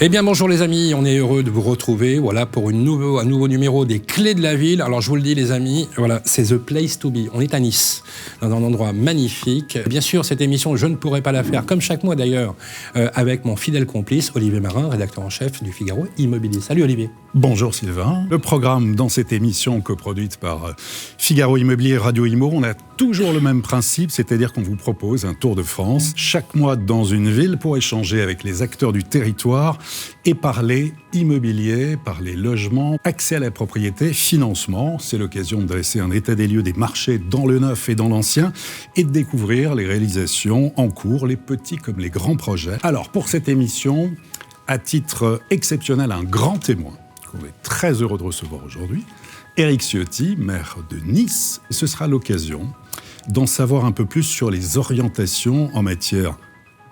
Eh bien bonjour les amis, on est heureux de vous retrouver pour un nouveau numéro des Clés de la Ville. Alors je vous le dis les amis, c'est the place to be. On est à Nice, dans un endroit magnifique. Bien sûr cette émission je ne pourrais pas la faire, comme chaque mois d'ailleurs, avec mon fidèle complice Olivier Marin, rédacteur en chef du Figaro Immobilier. Salut Olivier. Bonjour Sylvain. Le programme dans cette émission coproduite par Figaro Immobilier et Radio Imo, on a toujours le même principe, c'est-à-dire qu'on vous propose un tour de France chaque mois dans une ville pour échanger avec les acteurs du territoire et parler immobilier, parler logement, accès à la propriété, financement. C'est l'occasion de dresser un état des lieux des marchés dans le neuf et dans l'ancien et de découvrir les réalisations en cours, les petits comme les grands projets. Alors pour cette émission, à titre exceptionnel, un grand témoin qu'on est très heureux de recevoir aujourd'hui, Éric Ciotti, maire de Nice. Ce sera l'occasion d'en savoir un peu plus sur les orientations en matière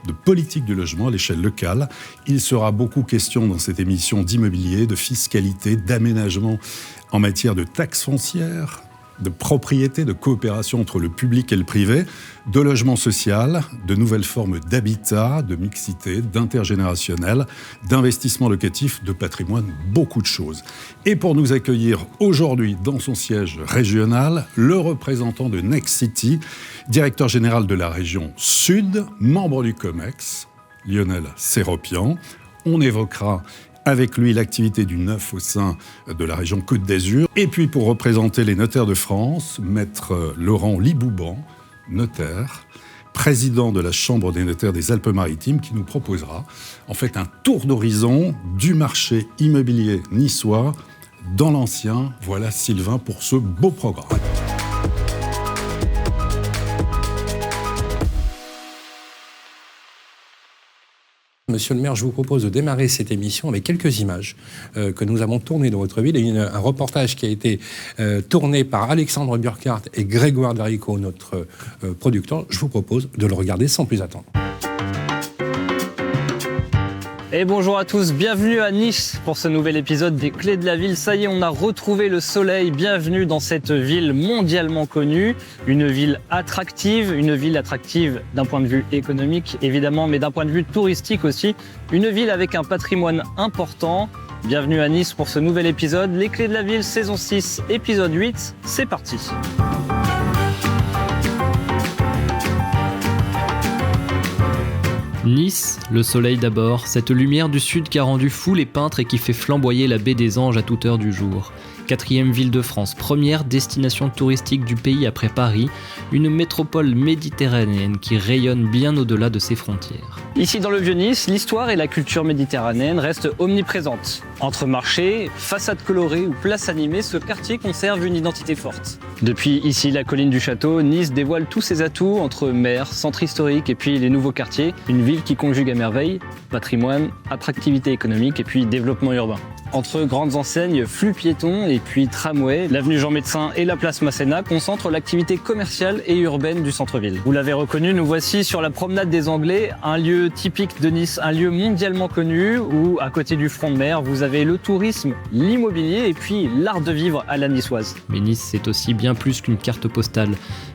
de politique du logement à l'échelle locale. Il sera beaucoup question dans cette émission d'immobilier, de fiscalité, d'aménagement en matière de taxes foncières, de propriété, de coopération entre le public et le privé, de logement social, de nouvelles formes d'habitat, de mixité, d'intergénérationnel, d'investissement locatif, de patrimoine, beaucoup de choses. Et pour nous accueillir aujourd'hui dans son siège régional, le représentant de Next City, directeur général de la région Sud, membre du COMEX, Lionel Séropian. On évoquera avec lui l'activité du neuf au sein de la région Côte d'Azur. Et puis pour représenter les notaires de France, maître Laurent Libouban, notaire, président de la Chambre des notaires des Alpes-Maritimes, qui nous proposera en fait un tour d'horizon du marché immobilier niçois dans l'ancien. Voilà Sylvain pour ce beau programme. Monsieur le maire, je vous propose de démarrer cette émission avec quelques images que nous avons tournées dans votre ville et un reportage qui a été tourné par Alexandre Burkhardt et Grégoire Darico, notre producteur. Je vous propose de le regarder sans plus attendre. Et bonjour à tous, bienvenue à Nice pour ce nouvel épisode des Clés de la Ville. Ça y est, on a retrouvé le soleil, bienvenue dans cette ville mondialement connue, une ville attractive d'un point de vue économique évidemment, mais d'un point de vue touristique aussi, une ville avec un patrimoine important. Bienvenue à Nice pour ce nouvel épisode, les Clés de la Ville, saison 6, épisode 8, c'est parti. Nice, le soleil d'abord, cette lumière du sud qui a rendu fous les peintres et qui fait flamboyer la baie des Anges à toute heure du jour. 4e ville de France, première destination touristique du pays après Paris, une métropole méditerranéenne qui rayonne bien au-delà de ses frontières. Ici dans le Vieux-Nice, l'histoire et la culture méditerranéenne restent omniprésentes. Entre marchés, façades colorées ou places animées, ce quartier conserve une identité forte. Depuis ici la colline du château, Nice dévoile tous ses atouts entre mer, centre historique et puis les nouveaux quartiers. Une ville qui conjugue à merveille patrimoine, attractivité économique et puis développement urbain. Entre grandes enseignes, flux piétons et puis tramway, l'avenue Jean Médecin et la place Masséna concentrent l'activité commerciale et urbaine du centre-ville. Vous l'avez reconnu, nous voici sur la promenade des Anglais, un lieu typique de Nice, un lieu mondialement connu où, à côté du front de mer, vous avez le tourisme, l'immobilier et puis l'art de vivre à la niçoise. Mais Nice, c'est aussi bien plus qu'une carte postale.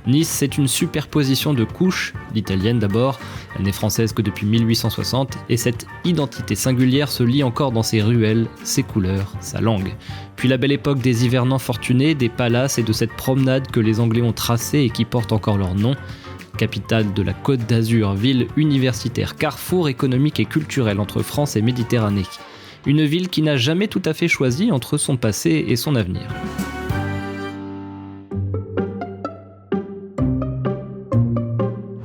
Nice, c'est une superposition de couches, l'italienne d'abord, elle n'est française que depuis 1860, et cette identité singulière se lie encore dans ses ruelles, ses couleurs, sa langue. Puis la belle époque des hivernants fortunés, des palaces et de cette promenade que les Anglais ont tracée et qui porte encore leur nom. Capitale de la Côte d'Azur, ville universitaire, carrefour économique et culturel entre France et Méditerranée. Une ville qui n'a jamais tout à fait choisi entre son passé et son avenir.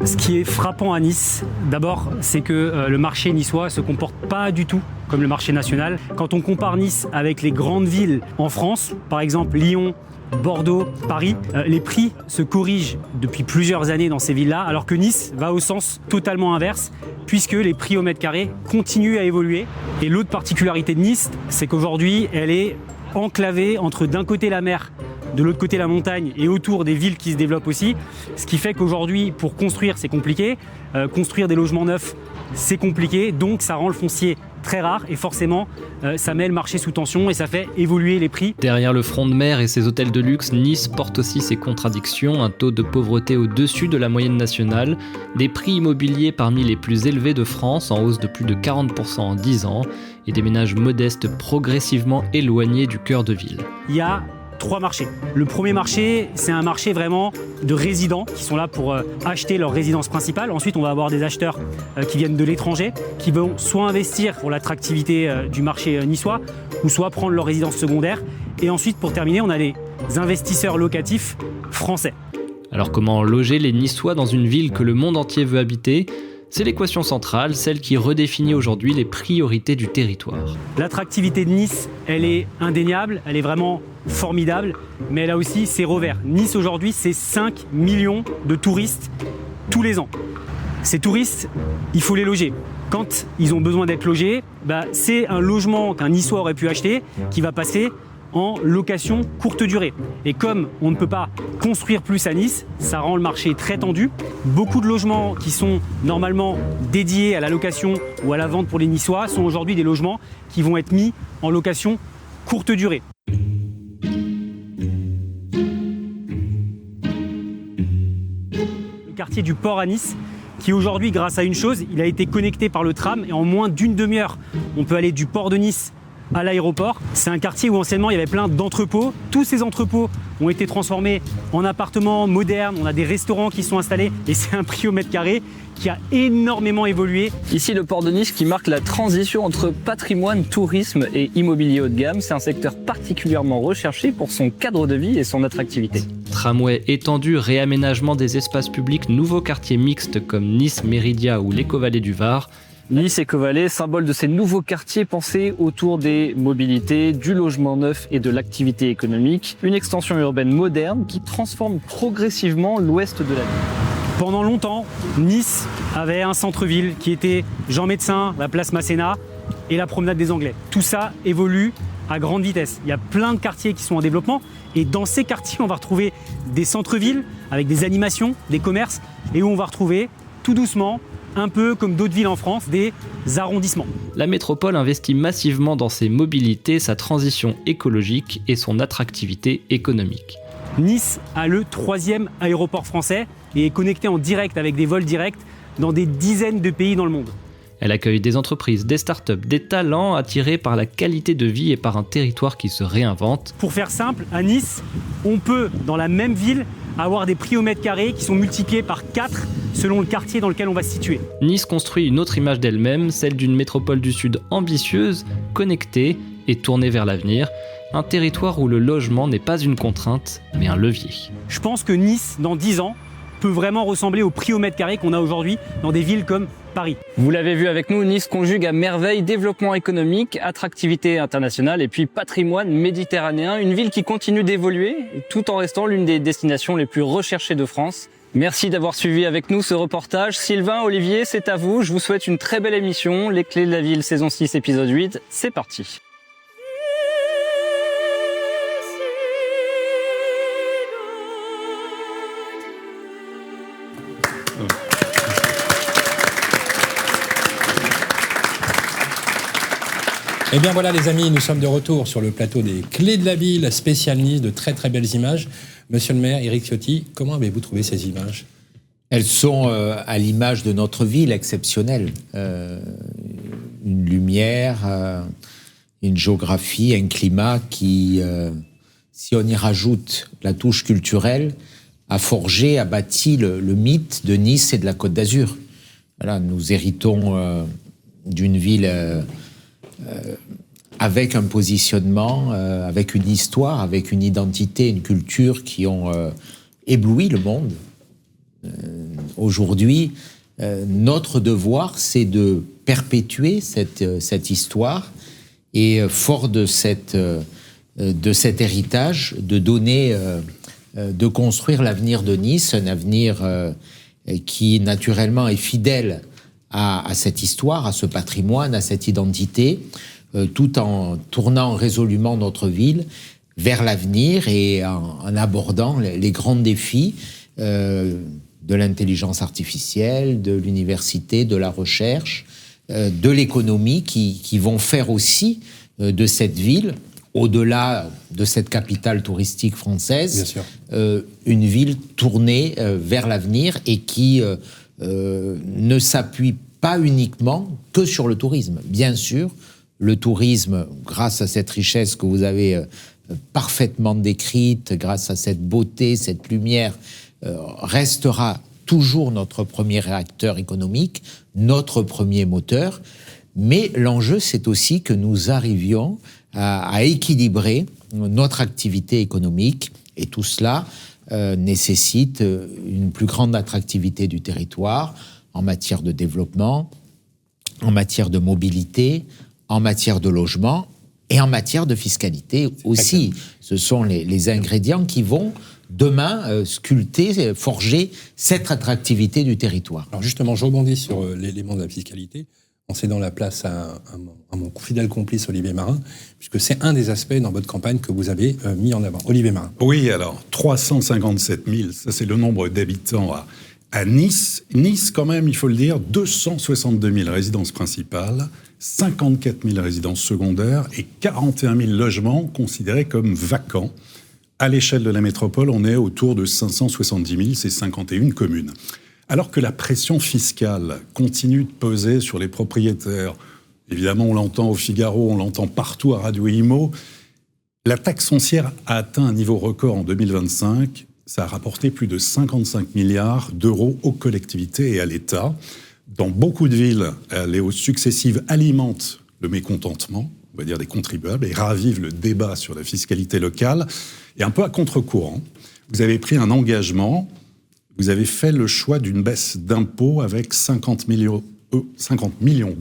Ce qui est frappant à Nice, d'abord, c'est que le marché niçois se comporte pas du tout comme le marché national. Quand on compare Nice avec les grandes villes en France, par exemple Lyon, Bordeaux, Paris, les prix se corrigent depuis plusieurs années dans ces villes-là, alors que Nice va au sens totalement inverse, puisque les prix au mètre carré continuent à évoluer. Et l'autre particularité de Nice, c'est qu'aujourd'hui, elle est enclavée entre d'un côté la mer, de l'autre côté la montagne et autour des villes qui se développent aussi. Ce qui fait qu'aujourd'hui, pour construire, c'est compliqué. Construire des logements neufs, c'est compliqué. Donc ça rend le foncier très rare et forcément, ça met le marché sous tension et ça fait évoluer les prix. Derrière le front de mer et ses hôtels de luxe, Nice porte aussi ses contradictions. Un taux de pauvreté au-dessus de la moyenne nationale, des prix immobiliers parmi les plus élevés de France, en hausse de plus de 40% en 10 ans, et des ménages modestes progressivement éloignés du cœur de ville. Il y a 3 marchés. Le premier marché, c'est un marché vraiment de résidents qui sont là pour acheter leur résidence principale. Ensuite, on va avoir des acheteurs qui viennent de l'étranger, qui vont soit investir pour l'attractivité du marché niçois, ou soit prendre leur résidence secondaire. Et ensuite, pour terminer, on a les investisseurs locatifs français. Alors comment loger les Niçois dans une ville que le monde entier veut habiter ? C'est l'équation centrale, celle qui redéfinit aujourd'hui les priorités du territoire. L'attractivité de Nice, elle est indéniable, elle est vraiment formidable, mais elle a aussi ses revers. Nice aujourd'hui, c'est 5 millions de touristes tous les ans. Ces touristes, il faut les loger. Quand ils ont besoin d'être logés, c'est un logement qu'un Niçois aurait pu acheter qui va passer en location courte durée. Et comme on ne peut pas construire plus à Nice, ça rend le marché très tendu. Beaucoup de logements qui sont normalement dédiés à la location ou à la vente pour les Niçois sont aujourd'hui des logements qui vont être mis en location courte durée. Le quartier du Port à Nice, qui aujourd'hui, grâce à une chose, il a été connecté par le tram et en moins d'une demi-heure, on peut aller du port de Nice à l'aéroport. C'est un quartier où anciennement il y avait plein d'entrepôts. Tous ces entrepôts ont été transformés en appartements modernes. On a des restaurants qui sont installés et c'est un prix au mètre carré qui a énormément évolué. Ici, le port de Nice qui marque la transition entre patrimoine, tourisme et immobilier haut de gamme. C'est un secteur particulièrement recherché pour son cadre de vie et son attractivité. Tramway étendu, réaménagement des espaces publics, nouveaux quartiers mixtes comme Nice, Méridia ou l'Écovallée du Var. Nice Écovallée, symbole de ces nouveaux quartiers pensés autour des mobilités, du logement neuf et de l'activité économique. Une extension urbaine moderne qui transforme progressivement l'ouest de la ville. Pendant longtemps, Nice avait un centre-ville qui était Jean Médecin, la place Masséna et la promenade des Anglais. Tout ça évolue à grande vitesse. Il y a plein de quartiers qui sont en développement et dans ces quartiers, on va retrouver des centres-villes avec des animations, des commerces et où on va retrouver tout doucement, un peu comme d'autres villes en France, des arrondissements. La métropole investit massivement dans ses mobilités, sa transition écologique et son attractivité économique. Nice a le 3e aéroport français et est connecté en direct avec des vols directs dans des dizaines de pays dans le monde. Elle accueille des entreprises, des startups, des talents attirés par la qualité de vie et par un territoire qui se réinvente. Pour faire simple, à Nice, on peut, dans la même ville, avoir des prix au mètre carré qui sont multipliés par 4 selon le quartier dans lequel on va se situer. Nice construit une autre image d'elle-même, celle d'une métropole du Sud ambitieuse, connectée et tournée vers l'avenir. Un territoire où le logement n'est pas une contrainte, mais un levier. Je pense que Nice, dans 10 ans, peut vraiment ressembler au prix au mètre carré qu'on a aujourd'hui dans des villes comme Paris. Vous l'avez vu avec nous, Nice conjugue à merveille développement économique, attractivité internationale et puis patrimoine méditerranéen. Une ville qui continue d'évoluer tout en restant l'une des destinations les plus recherchées de France. Merci d'avoir suivi avec nous ce reportage. Sylvain, Olivier, c'est à vous. Je vous souhaite une très belle émission. Les Clés de la Ville, saison 6, épisode 8. C'est parti. Eh bien voilà les amis, nous sommes de retour sur le plateau des Clés de la Ville, spécial Nice, de très très belles images. Monsieur le maire, Éric Ciotti, comment avez-vous trouvé ces images ? Elles sont à l'image de notre ville exceptionnelle. Une lumière, une géographie, un climat qui, si on y rajoute la touche culturelle, a forgé, a bâti le mythe de Nice et de la Côte d'Azur. Voilà, nous héritons d'une ville avec un positionnement, avec une histoire, avec une identité, une culture qui ont ébloui le monde. Aujourd'hui, notre devoir, c'est de perpétuer cette histoire et, fort de cet héritage, de donner, de construire l'avenir de Nice, un avenir qui naturellement est fidèle à cette histoire, à ce patrimoine, à cette identité, tout en tournant résolument notre ville vers l'avenir et en abordant les grands défis de l'intelligence artificielle, de l'université, de la recherche, de l'économie qui vont faire aussi de cette ville, au-delà de cette capitale touristique française, une ville tournée vers l'avenir et qui ne s'appuie pas uniquement que sur le tourisme. Bien sûr, le tourisme, grâce à cette richesse que vous avez parfaitement décrite, grâce à cette beauté, cette lumière, restera toujours notre premier réacteur économique, notre premier moteur. Mais l'enjeu, c'est aussi que nous arrivions à équilibrer notre activité économique. Et tout cela nécessite une plus grande attractivité du territoire en matière de développement, en matière de mobilité, en matière de logement et en matière de fiscalité aussi. Ce sont les ingrédients qui vont demain sculpter, forger cette attractivité du territoire. Alors justement, je rebondis sur l'élément de la fiscalité en cédant la place à mon fidèle complice Olivier Marin, puisque c'est un des aspects dans votre campagne que vous avez mis en avant. Olivier Marin. Oui, alors 357 000, ça c'est le nombre d'habitants à Nice. Nice, quand même, il faut le dire, 262 000 résidences principales, 54 000 résidences secondaires et 41 000 logements considérés comme vacants. À l'échelle de la métropole, on est autour de 570 000, c'est 51 communes. Alors que la pression fiscale continue de peser sur les propriétaires, évidemment on l'entend au Figaro, on l'entend partout à Radio Imo, la taxe foncière a atteint un niveau record en 2025, ça a rapporté plus de 55 milliards d'euros aux collectivités et à l'État. Dans beaucoup de villes, les hausses successives alimentent le mécontentement, on va dire des contribuables, et ravivent le débat sur la fiscalité locale. Et un peu à contre-courant, vous avez pris un engagement, vous avez fait le choix d'une baisse d'impôts avec 50 millions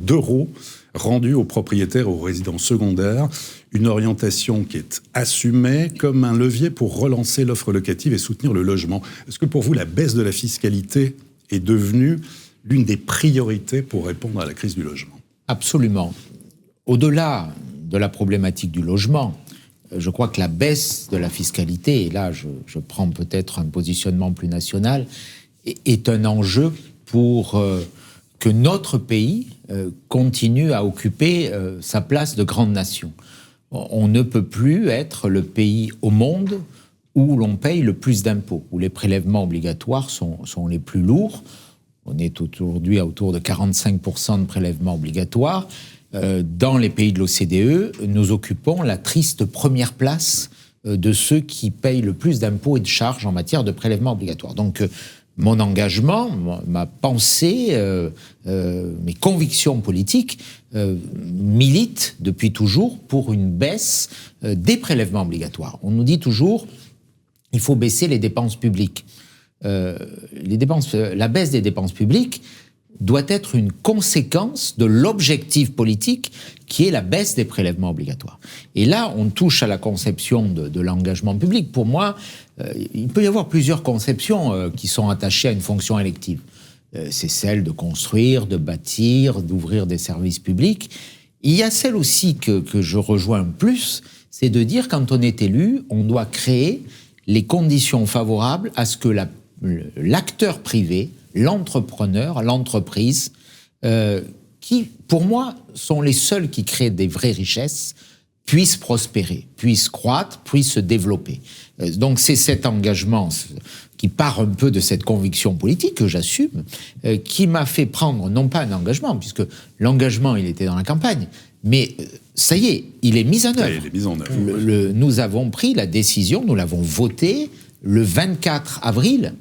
d'euros rendus aux propriétaires et aux résidents secondaires, une orientation qui est assumée comme un levier pour relancer l'offre locative et soutenir le logement. Est-ce que pour vous, la baisse de la fiscalité est devenue l'une des priorités pour répondre à la crise du logement ? Absolument. Au-delà de la problématique du logement, je crois que la baisse de la fiscalité, et là je prends peut-être un positionnement plus national, est un enjeu pour que notre pays continue à occuper sa place de grande nation. On ne peut plus être le pays au monde où l'on paye le plus d'impôts, où les prélèvements obligatoires sont les plus lourds. On est aujourd'hui autour de 45% de prélèvements obligatoires. Dans les pays de l'OCDE, nous occupons la triste première place de ceux qui payent le plus d'impôts et de charges en matière de prélèvements obligatoires. Donc, mon engagement, ma pensée, mes convictions politiques militent depuis toujours pour une baisse des prélèvements obligatoires. On nous dit toujours il faut baisser les dépenses publiques. La baisse des dépenses publiques doit être une conséquence de l'objectif politique qui est la baisse des prélèvements obligatoires. Et là, on touche à la conception de l'engagement public. Pour moi, il peut y avoir plusieurs conceptions qui sont attachées à une fonction élective. C'est celle de construire, de bâtir, d'ouvrir des services publics. Il y a celle aussi que je rejoins plus, c'est de dire quand on est élu, on doit créer les conditions favorables à ce que l'acteur privé, l'entrepreneur, l'entreprise, qui, pour moi, sont les seuls qui créent des vraies richesses, puissent prospérer, puissent croître, puissent se développer. Donc c'est cet engagement qui part un peu de cette conviction politique que j'assume, qui m'a fait prendre, non pas un engagement, puisque l'engagement, il était dans la campagne, mais ça y est, il est mis en œuvre. Il est mis en œuvre. Nous avons pris la décision, nous l'avons voté le 24 avril.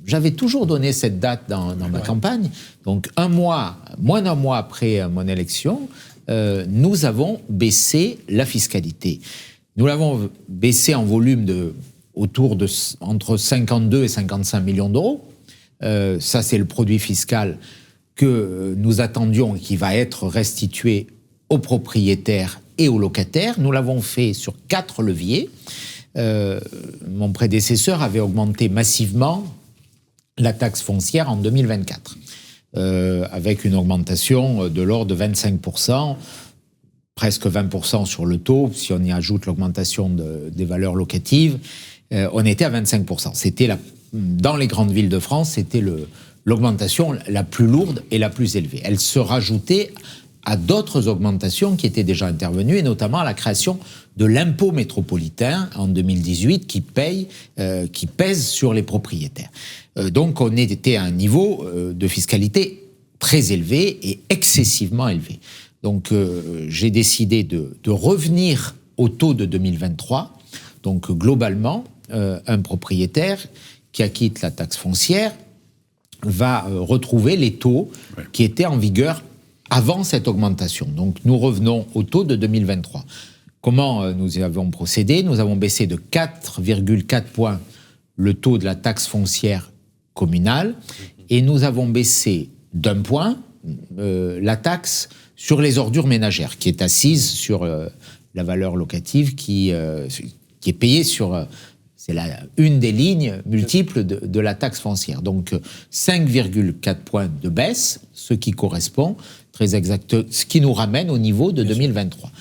J'avais toujours donné cette date dans ma campagne. Donc moins d'un mois après mon élection, nous avons baissé la fiscalité. Nous l'avons baissé en volume entre 52 et 55 millions d'euros. Ça, c'est le produit fiscal que nous attendions et qui va être restitué aux propriétaires et aux locataires. Nous l'avons fait sur 4 leviers. Mon prédécesseur avait augmenté massivement la taxe foncière en 2024, avec une augmentation de l'ordre de 25%, presque 20% sur le taux, si on y ajoute l'augmentation des valeurs locatives, on était à 25%. C'était dans les grandes villes de France, c'était l'augmentation la plus lourde et la plus élevée. Elle se rajoutait à d'autres augmentations qui étaient déjà intervenues, et notamment à la création de l'impôt métropolitain en 2018 qui pèse sur les propriétaires. Donc on était à un niveau de fiscalité très élevé et excessivement élevé. Donc j'ai décidé de revenir au taux de 2023. Donc globalement, un propriétaire qui acquitte la taxe foncière va retrouver les taux qui étaient en vigueur avant cette augmentation. Donc nous revenons au taux de 2023. Comment nous avons procédé ? Nous avons baissé de 4,4 points le taux de la taxe foncière communale et nous avons baissé d'1 point la taxe sur les ordures ménagères qui est assise sur la valeur locative qui est payée sur... c'est une des lignes multiples de la taxe foncière. Donc 5,4 points de baisse, ce qui correspond très exact, ce qui nous ramène au niveau de 2023.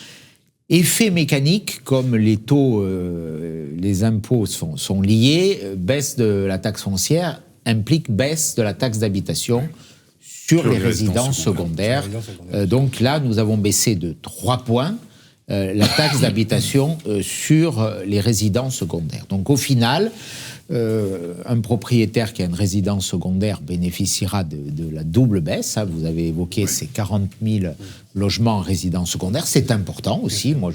Effet mécanique, comme les taux, les impôts sont liés, baisse de la taxe foncière implique baisse de la taxe d'habitation sur les résidences secondaires. Donc là, nous avons baissé de 3 points la taxe d'habitation sur les résidences secondaires. Donc au final, un propriétaire qui a une résidence secondaire bénéficiera de la double baisse. Vous avez évoqué ces 40 000 logements en résidence secondaire. C'est important aussi. Moi,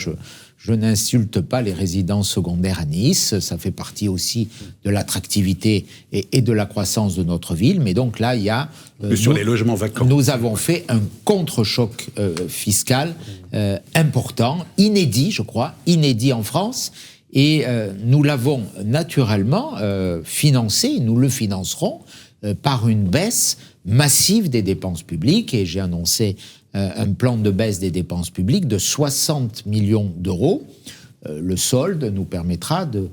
je n'insulte pas les résidences secondaires à Nice. Ça fait partie aussi de l'attractivité et de la croissance de notre ville. Mais donc là, il y a... sur les logements vacants. Nous avons fait un contre-choc fiscal important, inédit, je crois, inédit en France. Et nous l'avons naturellement financé, nous le financerons par une baisse massive des dépenses publiques. Et j'ai annoncé un plan de baisse des dépenses publiques de 60 millions d'euros. Le solde nous permettra de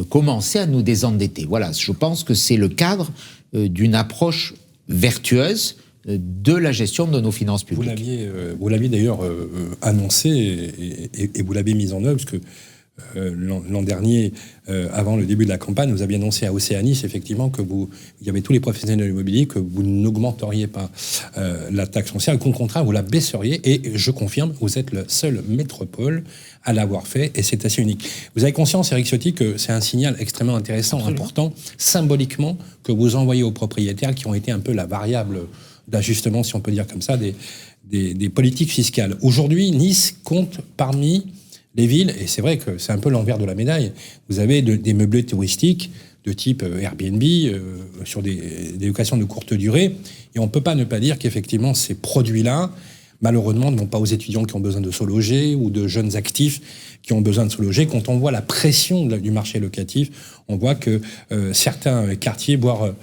commencer à nous désendetter. Voilà, je pense que c'est le cadre d'une approche vertueuse de la gestion de nos finances publiques. Vous l'aviez d'ailleurs annoncé et vous l'avez mis en œuvre, parce que l'an dernier, avant le début de la campagne, vous aviez annoncé à Océanis effectivement que il y avait tous les professionnels de l'immobilier, que vous n'augmenteriez pas la taxe foncière, qu'au contraire vous la baisseriez. Et je confirme, vous êtes le seul métropole à l'avoir fait, et c'est assez unique. Vous avez conscience, Éric Ciotti, que c'est un signal extrêmement intéressant, important, symboliquement, que vous envoyez aux propriétaires qui ont été un peu la variable d'ajustement, si on peut dire comme ça, des politiques fiscales. Aujourd'hui, Nice compte parmi les villes, et c'est vrai que c'est un peu l'envers de la médaille. Vous avez des meublés touristiques de type Airbnb sur des locations de courte durée, et on ne peut pas ne pas dire qu'effectivement ces produits-là, malheureusement, ne vont pas aux étudiants qui ont besoin de se loger ou de jeunes actifs qui ont besoin de se loger. Quand on voit la pression du marché locatif, on voit que certains quartiers, voire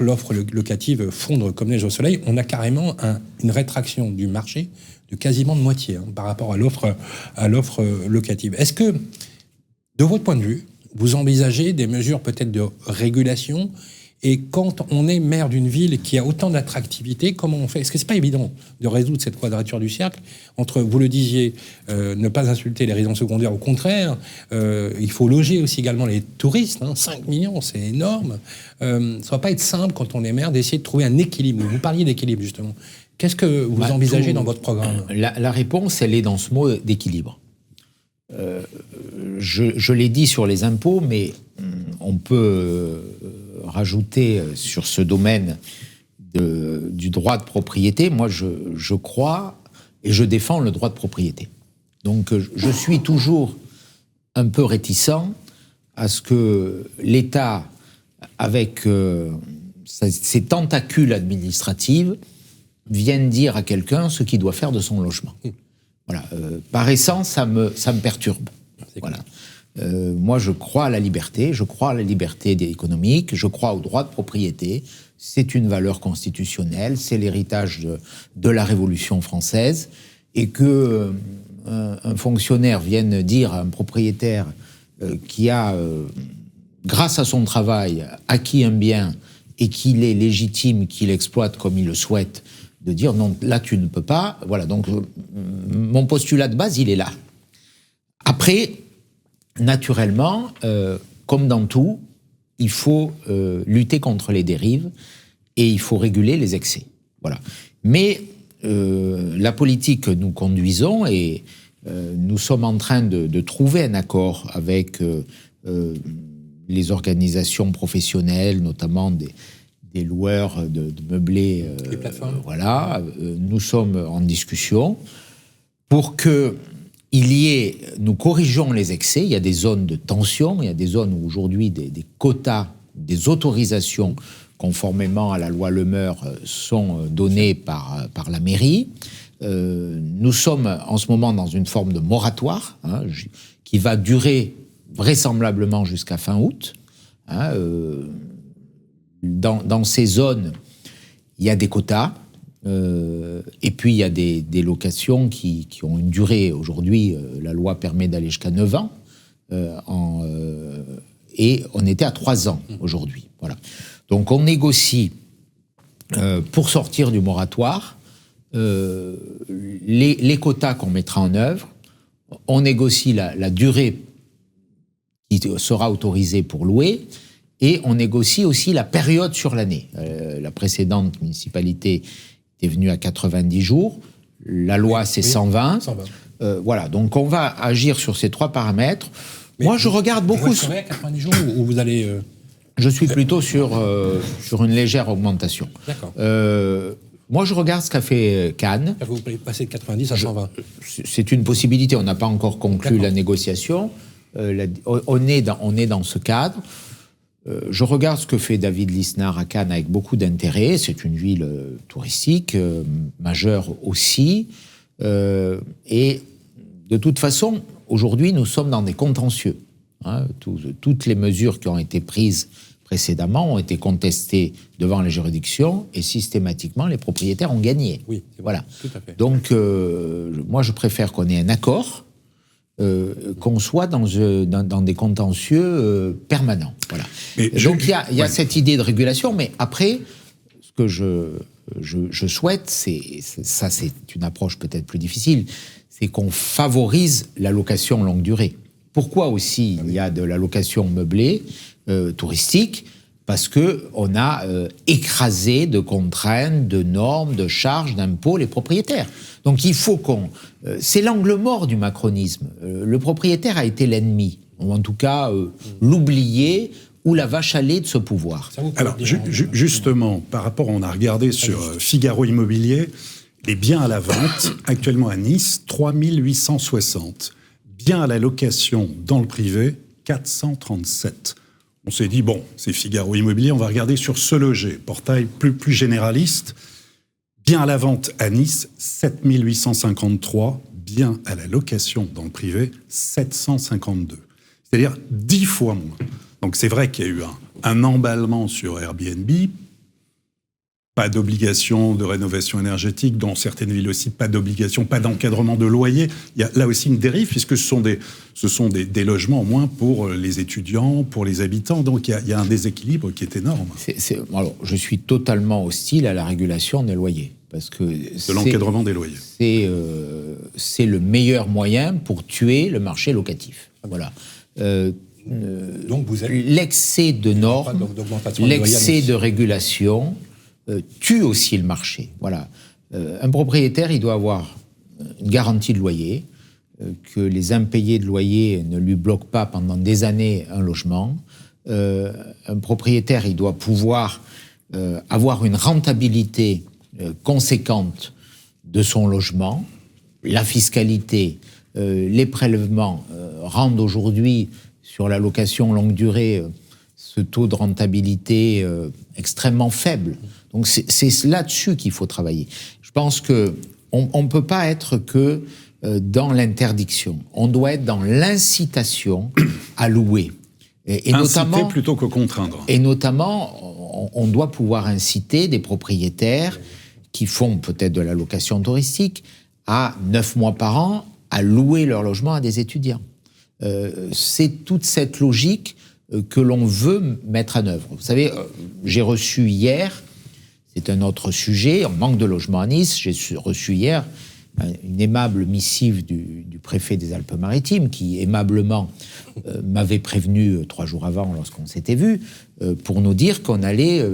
l'offre locative fondre comme neige au soleil. On a carrément une rétraction du marché de quasiment de moitié par rapport à l'offre locative. Est-ce que, de votre point de vue, vous envisagez des mesures peut-être de régulation ? Et quand on est maire d'une ville qui a autant d'attractivité, comment on fait ? Est-ce que c'est pas évident de résoudre cette quadrature du cercle entre, vous le disiez, ne pas insulter les résidences secondaires, au contraire, il faut loger aussi également les touristes, 5 millions, c'est énorme. Ça va pas être simple quand on est maire d'essayer de trouver un équilibre. Vous parliez d'équilibre justement. Qu'est-ce que vous envisagez dans votre programme ? La réponse, elle est dans ce mot d'équilibre. Je l'ai dit sur les impôts, mais on peut rajouter sur ce domaine du droit de propriété. Moi, je crois et je défends le droit de propriété. Donc, je suis toujours un peu réticent à ce que l'État, avec ses tentacules administratives, vienne dire à quelqu'un ce qu'il doit faire de son logement. Voilà. Par essence, ça me perturbe. Voilà. Moi, je crois à la liberté économique, je crois au droit de propriété. C'est une valeur constitutionnelle, c'est l'héritage de la Révolution française. Et que un fonctionnaire vienne dire à un propriétaire qui a, grâce à son travail, acquis un bien et qu'il est légitime, qu'il exploite comme il le souhaite, de dire non, là tu ne peux pas. Voilà, donc mon postulat de base, il est là. Après, naturellement, comme dans tout, il faut lutter contre les dérives et il faut réguler les excès. Voilà. Mais la politique que nous conduisons, et nous sommes en train de trouver un accord avec les organisations professionnelles, notamment des loueurs de meublés. Les plateformes. Voilà, nous sommes en discussion. pour que nous corrigeons les excès. Il y a des zones de tension, il y a des zones où aujourd'hui des quotas, des autorisations conformément à la loi Le Meur sont données par la mairie. Nous sommes en ce moment dans une forme de moratoire qui va durer vraisemblablement jusqu'à fin août. Dans ces zones, il y a des quotas. Et puis il y a des locations qui ont une durée. Aujourd'hui, la loi permet d'aller jusqu'à 9 ans. Et on était à 3 ans aujourd'hui. Voilà. Donc on négocie pour sortir du moratoire les quotas qu'on mettra en œuvre. On négocie la durée qui sera autorisée pour louer. Et on négocie aussi la période sur l'année. La précédente municipalité est venue à 90 jours. La loi, c'est 120. Voilà, donc on va agir sur ces 3 paramètres. Mais moi, je regarde beaucoup... Vous serez à 90 jours ou vous allez... Je suis plutôt sur une légère augmentation. D'accord. Moi, je regarde ce qu'a fait Cannes. Vous passez de 90 à 120. C'est une possibilité. On n'a pas encore conclu la négociation. On est dans ce cadre. Je regarde ce que fait David Lisnard à Cannes avec beaucoup d'intérêt. C'est une ville touristique, majeure aussi. Et de toute façon, aujourd'hui, nous sommes dans des contentieux. Toutes les mesures qui ont été prises précédemment ont été contestées devant les juridictions et systématiquement, les propriétaires ont gagné. Oui, voilà. Tout à fait. Donc, moi, je préfère qu'on ait un accord, qu'on soit dans des contentieux permanents. Voilà. Donc, il y a cette idée de régulation, mais après, ce que je souhaite, c'est une approche peut-être plus difficile, c'est qu'on favorise la location longue durée. Pourquoi aussi il y a de la location meublée touristique ? Parce qu'on a écrasé de contraintes, de normes, de charges, d'impôts les propriétaires. Donc il faut c'est l'angle mort du macronisme. Le propriétaire a été l'ennemi, ou en tout cas l'oublié ou la vache à lait de ce pouvoir. Alors justement, par rapport, on a regardé sur Figaro Immobilier, les biens à la vente, actuellement à Nice, 3860. Biens à la location dans le privé, 437. On s'est dit, bon, c'est Figaro Immobilier, on va regarder sur Se Loger, portail plus généraliste. Biens à la vente à Nice, 7853. Biens à la location dans le privé, 752. C'est-à-dire 10 fois moins. Donc c'est vrai qu'il y a eu un emballement sur Airbnb, pas d'obligation de rénovation énergétique, dans certaines villes aussi, pas d'obligation, pas d'encadrement de loyer. Il y a là aussi une dérive, puisque ce sont des logements en moins pour les étudiants, pour les habitants. Donc il y a un déséquilibre qui est énorme. Alors, je suis totalement hostile à la régulation des loyers. Parce que de l'encadrement des loyers. C'est le meilleur moyen pour tuer le marché locatif. Voilà. Donc vous êtes... L'excès de normes, l'excès de régulation tue aussi le marché. Voilà. Un propriétaire, il doit avoir une garantie de loyer, que les impayés de loyer ne lui bloquent pas pendant des années un logement. Un propriétaire, il doit pouvoir avoir une rentabilité conséquente de son logement. La fiscalité, les prélèvements rendent aujourd'hui, sur la location longue durée, ce taux de rentabilité extrêmement faible. Donc c'est là-dessus qu'il faut travailler. Je pense qu'on ne peut pas être que dans l'interdiction. On doit être dans l'incitation à louer. Et inciter plutôt que contraindre. Et notamment, on doit pouvoir inciter des propriétaires qui font peut-être de la location touristique à 9 mois par an à louer leur logement à des étudiants. C'est toute cette logique que l'on veut mettre en œuvre. Vous savez, j'ai reçu hier, c'est un autre sujet, on manque de logements à Nice, j'ai reçu hier une aimable missive du préfet des Alpes-Maritimes qui aimablement m'avait prévenu 3 jours avant lorsqu'on s'était vu pour nous dire qu'on allait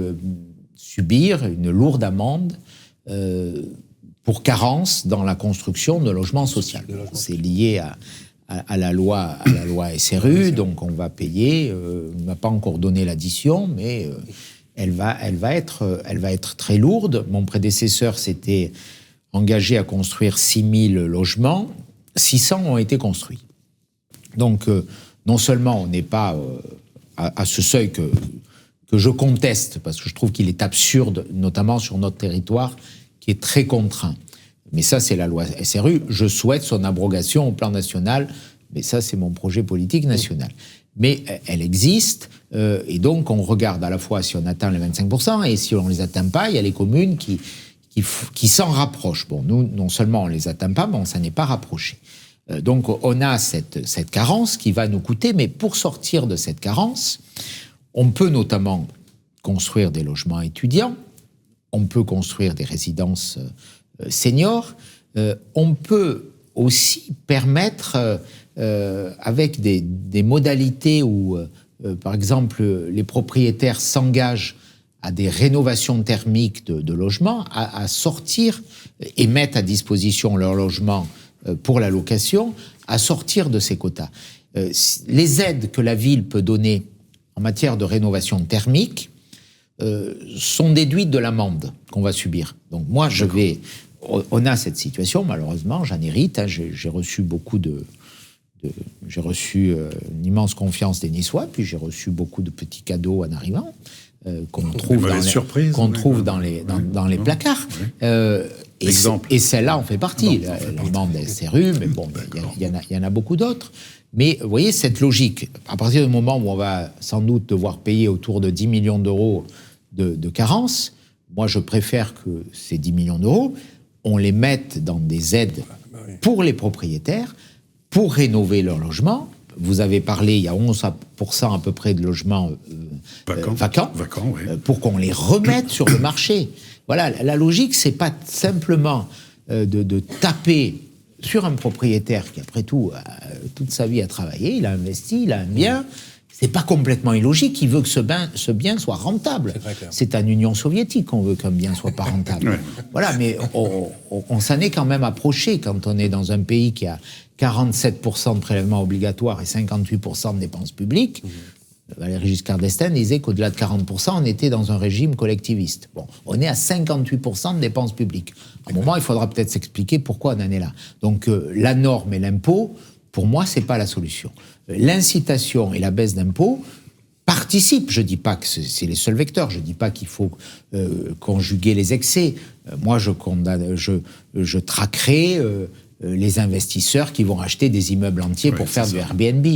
subir une lourde amende pour carence dans la construction de logements sociaux. C'est lié à la loi SRU, donc on va payer. On n'a pas encore donné l'addition, mais elle va être très lourde. Mon prédécesseur s'était engagé à construire 6 000 logements, 600 ont été construits. Donc, non seulement on n'est pas à ce seuil que je conteste, parce que je trouve qu'il est absurde, notamment sur notre territoire, qui est très contraint. Mais ça, c'est la loi SRU. Je souhaite son abrogation au plan national, mais ça, c'est mon projet politique national. Mais elle existe, et donc on regarde à la fois si on atteint les 25%, et si on ne les atteint pas, il y a les communes qui s'en rapprochent. Bon, nous, non seulement on ne les atteint pas, mais on ne s'en est pas rapproché. Donc on a cette carence qui va nous coûter, mais pour sortir de cette carence, on peut notamment construire des logements étudiants, on peut construire des résidences seniors, on peut aussi permettre, avec des modalités où, par exemple, les propriétaires s'engagent à des rénovations thermiques de logements, à sortir et mettre à disposition leur logement pour la location, à sortir de ces quotas. Les aides que la ville peut donner en matière de rénovation thermique sont déduites de l'amende qu'on va subir. Donc moi, on a cette situation, malheureusement, j'en hérite, hein, j'ai reçu j'ai reçu une immense confiance des Niçois, puis j'ai reçu beaucoup de petits cadeaux en arrivant, qu'on trouve dans les placards. Et celle-là en fait partie, l'amende SRU, mais bon, il y en a beaucoup d'autres. Mais vous voyez, cette logique, à partir du moment où on va sans doute devoir payer autour de 10 millions d'euros de carence, moi je préfère que ces 10 millions d'euros, on les mette dans des aides pour les propriétaires, pour rénover leur logement. Vous avez parlé, il y a 11% à peu près de logements vacants oui. Pour qu'on les remette sur le marché. Voilà, la logique, c'est pas simplement de taper sur un propriétaire qui, après tout, toute sa vie a travaillé, il a investi, il a un bien. C'est pas complètement illogique, il veut que ce bien soit rentable. C'est en Union soviétique qu'on veut qu'un bien soit pas rentable. Voilà, mais on s'en est quand même approché quand on est dans un pays qui a 47% de prélèvements obligatoires et 58% de dépenses publiques. Valéry Giscard d'Estaing disait qu'au-delà de 40%, on était dans un régime collectiviste. Bon, on est à 58% de dépenses publiques. À un moment, il faudra peut-être s'expliquer pourquoi on en est là. Donc, la norme et l'impôt, pour moi, c'est pas la solution. L'incitation et la baisse d'impôts participent. Je dis pas que c'est les seuls vecteurs. Je dis pas qu'il faut conjuguer les excès. Moi, je traquerai les investisseurs qui vont acheter des immeubles entiers pour faire du Airbnb.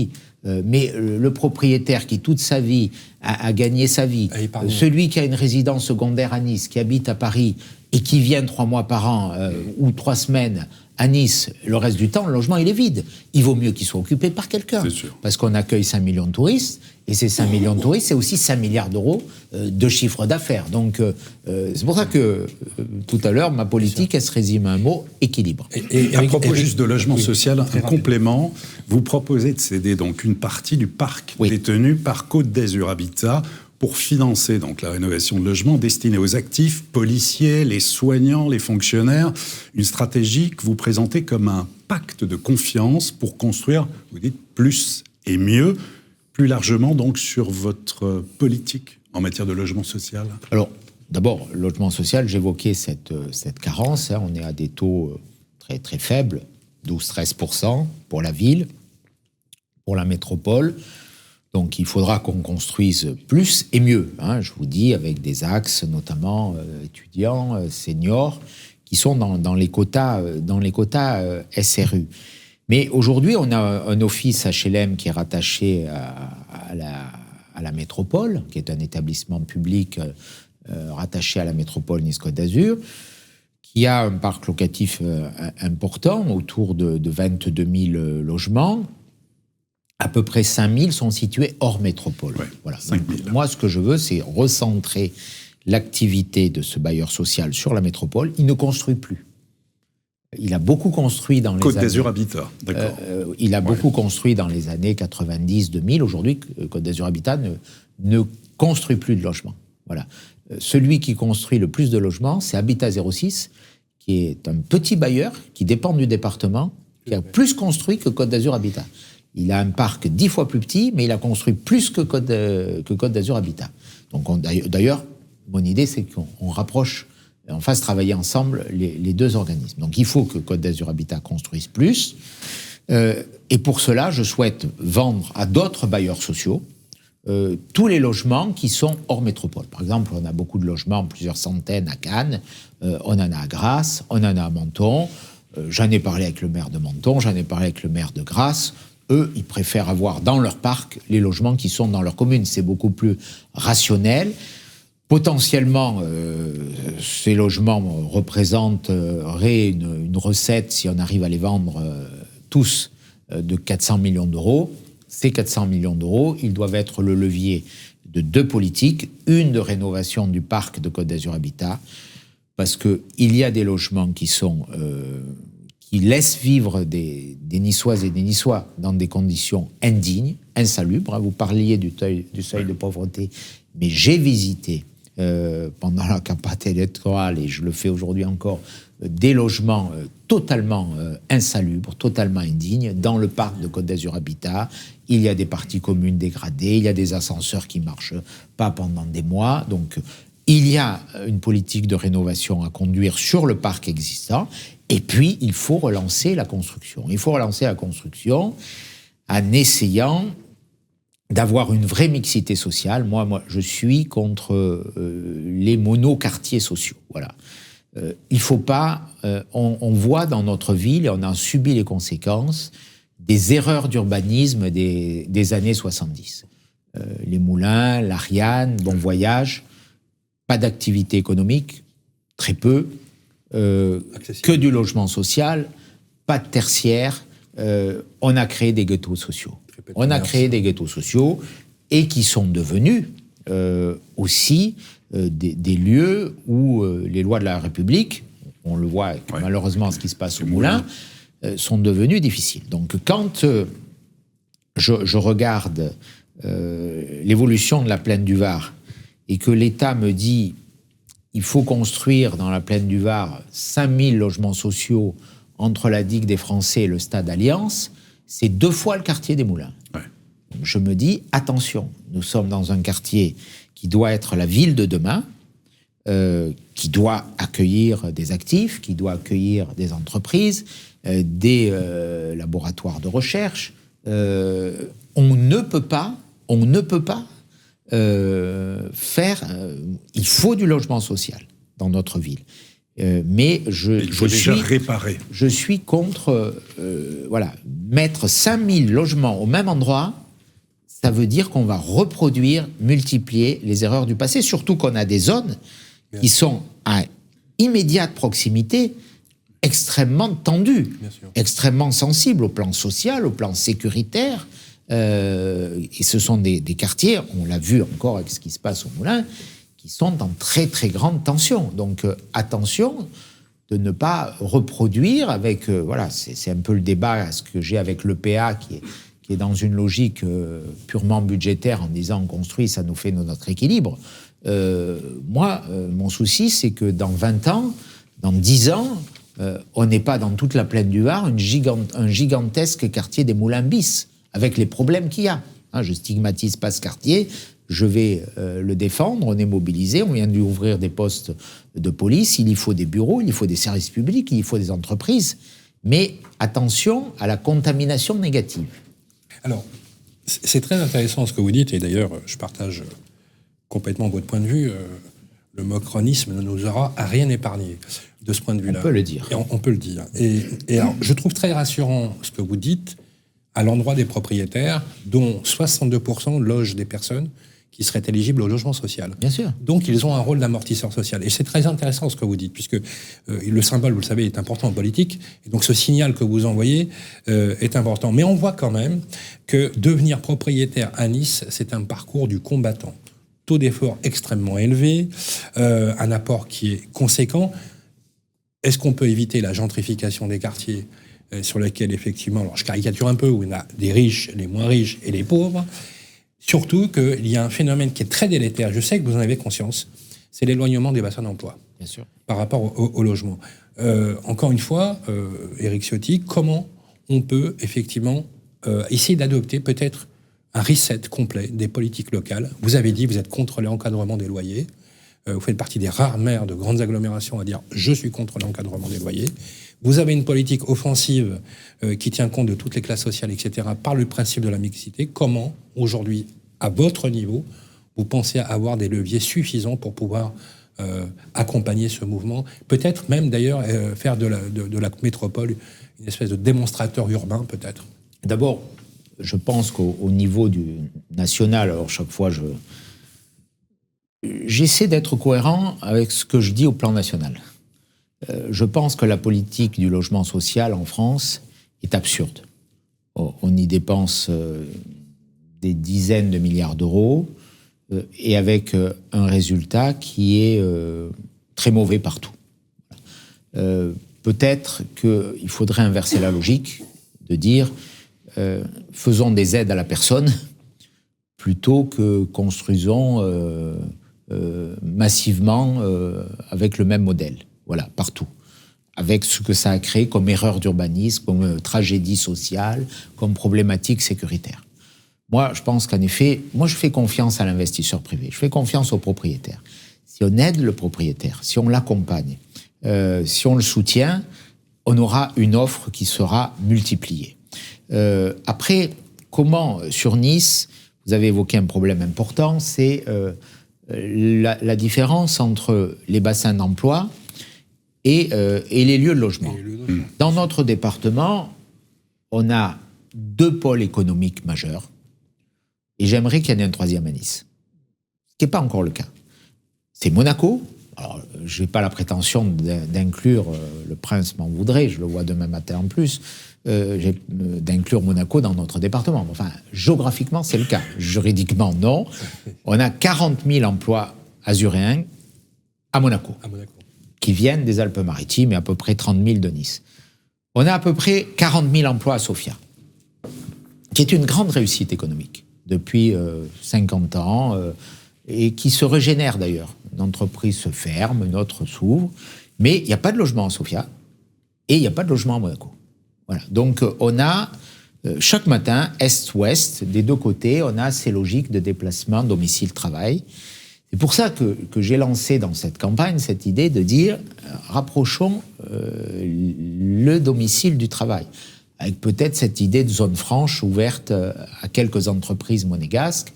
Mais le propriétaire qui toute sa vie a gagné sa vie, celui qui a une résidence secondaire à Nice, qui habite à Paris et qui vient 3 mois par an ou 3 semaines à Nice, le reste du temps, le logement il est vide. Il vaut mieux qu'il soit occupé par quelqu'un. Parce qu'on accueille 5 millions de touristes, et ces 5 millions de touristes, c'est aussi 5 milliards d'euros de chiffre d'affaires. Donc c'est pour ça que tout à l'heure, ma politique, elle se résume à un mot, équilibre. Et à propos juste de logement social, un complément, vous proposez de céder donc une partie du parc détenu par Côte d'Azur Habitat pour financer donc la rénovation de logements destinés aux actifs, policiers, les soignants, les fonctionnaires. Une stratégie que vous présentez comme un pacte de confiance pour construire, vous dites, plus et mieux. Plus largement donc sur votre politique en matière de logement social. Alors, d'abord, logement social, j'évoquais cette carence. On est à des taux très, très faibles, 12-13% pour la ville, pour la métropole. Donc il faudra qu'on construise plus et mieux, je vous dis, avec des axes notamment étudiants, seniors, qui sont dans les quotas SRU. Mais aujourd'hui, on a un office HLM qui est rattaché à la métropole, qui est un établissement public rattaché à la métropole Nice-Côte d'Azur, qui a un parc locatif important, autour de 22 000 logements. À peu près 5 000 sont situés hors métropole. Voilà. 5 000. Moi, ce que je veux, c'est recentrer l'activité de ce bailleur social sur la métropole. Il ne construit plus. Il a beaucoup construit dans les Côte d'Azur Habitat, d'accord. Il a beaucoup construit dans les années 90-2000. Aujourd'hui, Côte d'Azur Habitat ne construit plus de logements. Voilà. Celui qui construit le plus de logements, c'est Habitat 06, qui est un petit bailleur qui dépend du département, qui a plus construit que Côte d'Azur Habitat. Il a un parc 10 fois plus petit, mais il a construit plus que Côte d'Azur Habitat. Donc, d'ailleurs, mon idée, c'est qu'on rapproche on fasse travailler ensemble les deux organismes. Donc il faut que Côte d'Azur Habitat construise plus. Et pour cela, je souhaite vendre à d'autres bailleurs sociaux tous les logements qui sont hors métropole. Par exemple, on a beaucoup de logements, plusieurs centaines à Cannes, on en a à Grasse, on en a à Menton. J'en ai parlé avec le maire de Menton, j'en ai parlé avec le maire de Grasse. Eux, ils préfèrent avoir dans leur parc les logements qui sont dans leur commune. C'est beaucoup plus rationnel. Potentiellement, ces logements représenteraient une recette, si on arrive à les vendre tous, de 400 millions d'euros. Ces 400 millions d'euros, ils doivent être le levier de deux politiques. Une de rénovation du parc de Côte d'Azur Habitat, parce qu'il y a des logements qui laissent vivre des Niçoises et des Niçois dans des conditions indignes, insalubres. Vous parliez du seuil de pauvreté, mais j'ai visité pendant la campagne électorale, et je le fais aujourd'hui encore, des logements totalement insalubres, totalement indignes, dans le parc de Côte d'Azur Habitat. Il y a des parties communes dégradées, il y a des ascenseurs qui ne marchent pas pendant des mois. Donc, il y a une politique de rénovation à conduire sur le parc existant. Et puis, il faut relancer la construction. Il faut relancer la construction en essayant d'avoir une vraie mixité sociale. Moi, je suis contre les monoquartiers sociaux. Voilà. Il ne faut pas... on voit dans notre ville, et on en subit les conséquences, des erreurs d'urbanisme des années 70. Les Moulins, l'Ariane, Bon Voyage, pas d'activité économique, très peu, que du logement social, pas de tertiaire. On a créé des ghettos sociaux. On a créé des ghettos sociaux et qui sont devenus aussi des lieux où les lois de la République, on le voit avec, malheureusement ce qui se passe au Moulin, sont devenues difficiles. Donc quand je regarde l'évolution de la plaine du Var et que l'État me dit il faut construire dans la plaine du Var 5000 logements sociaux entre la digue des Français et le stade Alliance, c'est 2 fois le quartier des Moulins. Ouais. Je me dis, attention, nous sommes dans un quartier qui doit être la ville de demain, qui doit accueillir des actifs, qui doit accueillir des entreprises, des laboratoires de recherche. On ne peut pas faire... il faut du logement social dans notre ville. Mais je suis contre mettre 5000 logements au même endroit. Ça veut dire qu'on va reproduire, multiplier les erreurs du passé, surtout qu'on a des zones qui sont à immédiate proximité, extrêmement tendues, extrêmement sensibles au plan social, au plan sécuritaire. Et ce sont des quartiers, on l'a vu encore avec ce qui se passe au Moulin, qui sont en très très grande tension. Donc attention de ne pas reproduire avec... c'est un peu le débat ce que j'ai avec l'EPA qui est dans une logique purement budgétaire en disant on construit, ça nous fait notre équilibre. Mon souci, c'est que dans 20 ans, dans 10 ans, on n'est pas dans toute la plaine du Var un gigantesque quartier des Moulins bis, avec les problèmes qu'il y a. Je stigmatise pas ce quartier, je vais le défendre, on est mobilisé, on vient d'ouvrir des postes de police, il y faut des bureaux, il y faut des services publics, il y faut des entreprises. Mais attention à la contamination négative. Alors, c'est très intéressant ce que vous dites, et d'ailleurs, je partage complètement votre point de vue. Le macronisme ne nous aura à rien épargné de ce point de vue-là. On peut le dire. Et on peut le dire. Et alors, je trouve très rassurant ce que vous dites à l'endroit des propriétaires, dont 62% logent des personnes qui seraient éligibles au logement social. Bien sûr. Donc, ils ont un rôle d'amortisseur social. Et c'est très intéressant ce que vous dites, puisque le symbole, vous le savez, est important en politique. Et donc, ce signal que vous envoyez est important. Mais on voit quand même que devenir propriétaire à Nice, c'est un parcours du combattant. Taux d'effort extrêmement élevé, un apport qui est conséquent. Est-ce qu'on peut éviter la gentrification des quartiers sur lesquels, effectivement, alors je caricature un peu, où il y a des riches, les moins riches et les pauvres. Surtout qu'il y a un phénomène qui est très délétère, je sais que vous en avez conscience, c'est l'éloignement des bassins d'emploi. Bien sûr. Par rapport au logement. Encore une fois, Éric Ciotti, comment on peut effectivement essayer d'adopter peut-être un reset complet des politiques locales? Vous avez dit, vous êtes contre l'encadrement des loyers. Vous faites partie des rares maires de grandes agglomérations à dire « je suis contre l'encadrement des loyers ». Vous avez une politique offensive qui tient compte de toutes les classes sociales, etc., par le principe de la mixité. Comment, aujourd'hui, à votre niveau, vous pensez avoir des leviers suffisants pour pouvoir accompagner ce mouvement, peut-être même d'ailleurs faire de la métropole une espèce de démonstrateur urbain, peut-être? D'abord, je pense qu'au niveau du national, alors chaque fois j'essaie d'être cohérent avec ce que je dis au plan national. Je pense que la politique du logement social en France est absurde. On y dépense des dizaines de milliards d'euros et avec un résultat qui est très mauvais partout. Peut-être qu'il faudrait inverser la logique, de dire faisons des aides à la personne plutôt que construisons massivement avec le même modèle. Voilà, partout. Avec ce que ça a créé comme erreur d'urbanisme, comme tragédie sociale, comme problématique sécuritaire. Moi, je pense qu'en effet, je fais confiance à l'investisseur privé, je fais confiance au propriétaire. Si on aide le propriétaire, si on l'accompagne, si on le soutient, on aura une offre qui sera multipliée. Après, comment, sur Nice, vous avez évoqué un problème important, c'est la différence entre les bassins d'emploi et les lieux de logement. Dans notre département, on a 2 pôles économiques majeurs, et j'aimerais qu'il y en ait un troisième à Nice, ce qui n'est pas encore le cas. C'est Monaco. Alors, je n'ai pas la prétention d'inclure, le prince m'en voudrait, je le vois demain matin en plus, d'inclure Monaco dans notre département. Enfin, géographiquement, c'est le cas. Juridiquement, non. On a 40 000 emplois azuréens à Monaco. Qui viennent des Alpes-Maritimes et à peu près 30 000 de Nice. On a à peu près 40 000 emplois à Sofia, qui est une grande réussite économique depuis 50 ans et qui se régénère d'ailleurs. Une entreprise se ferme, une autre s'ouvre, mais il n'y a pas de logement à Sofia et il n'y a pas de logement à Monaco. Voilà. Donc on a chaque matin, est-ouest, des 2 côtés, on a ces logiques de déplacement domicile-travail. C'est pour ça que j'ai lancé dans cette campagne cette idée de dire rapprochons le domicile du travail, avec peut-être cette idée de zone franche ouverte à quelques entreprises monégasques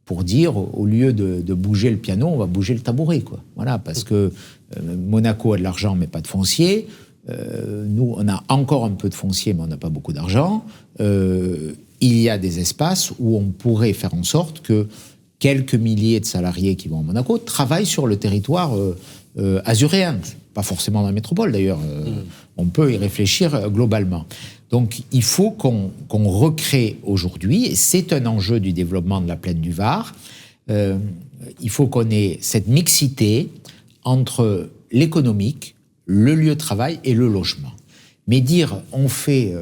pour dire au lieu de bouger le piano, on va bouger le tabouret, quoi. Voilà, parce que Monaco a de l'argent mais pas de foncier. Nous, on a encore un peu de foncier mais on n'a pas beaucoup d'argent. Il y a des espaces où on pourrait faire en sorte que quelques milliers de salariés qui vont à Monaco travaillent sur le territoire azuréen. Pas forcément dans la métropole, d'ailleurs. On peut y réfléchir globalement. Donc, il faut qu'on recrée aujourd'hui, et c'est un enjeu du développement de la plaine du Var, il faut qu'on ait cette mixité entre l'économique, le lieu de travail et le logement. Mais dire, on fait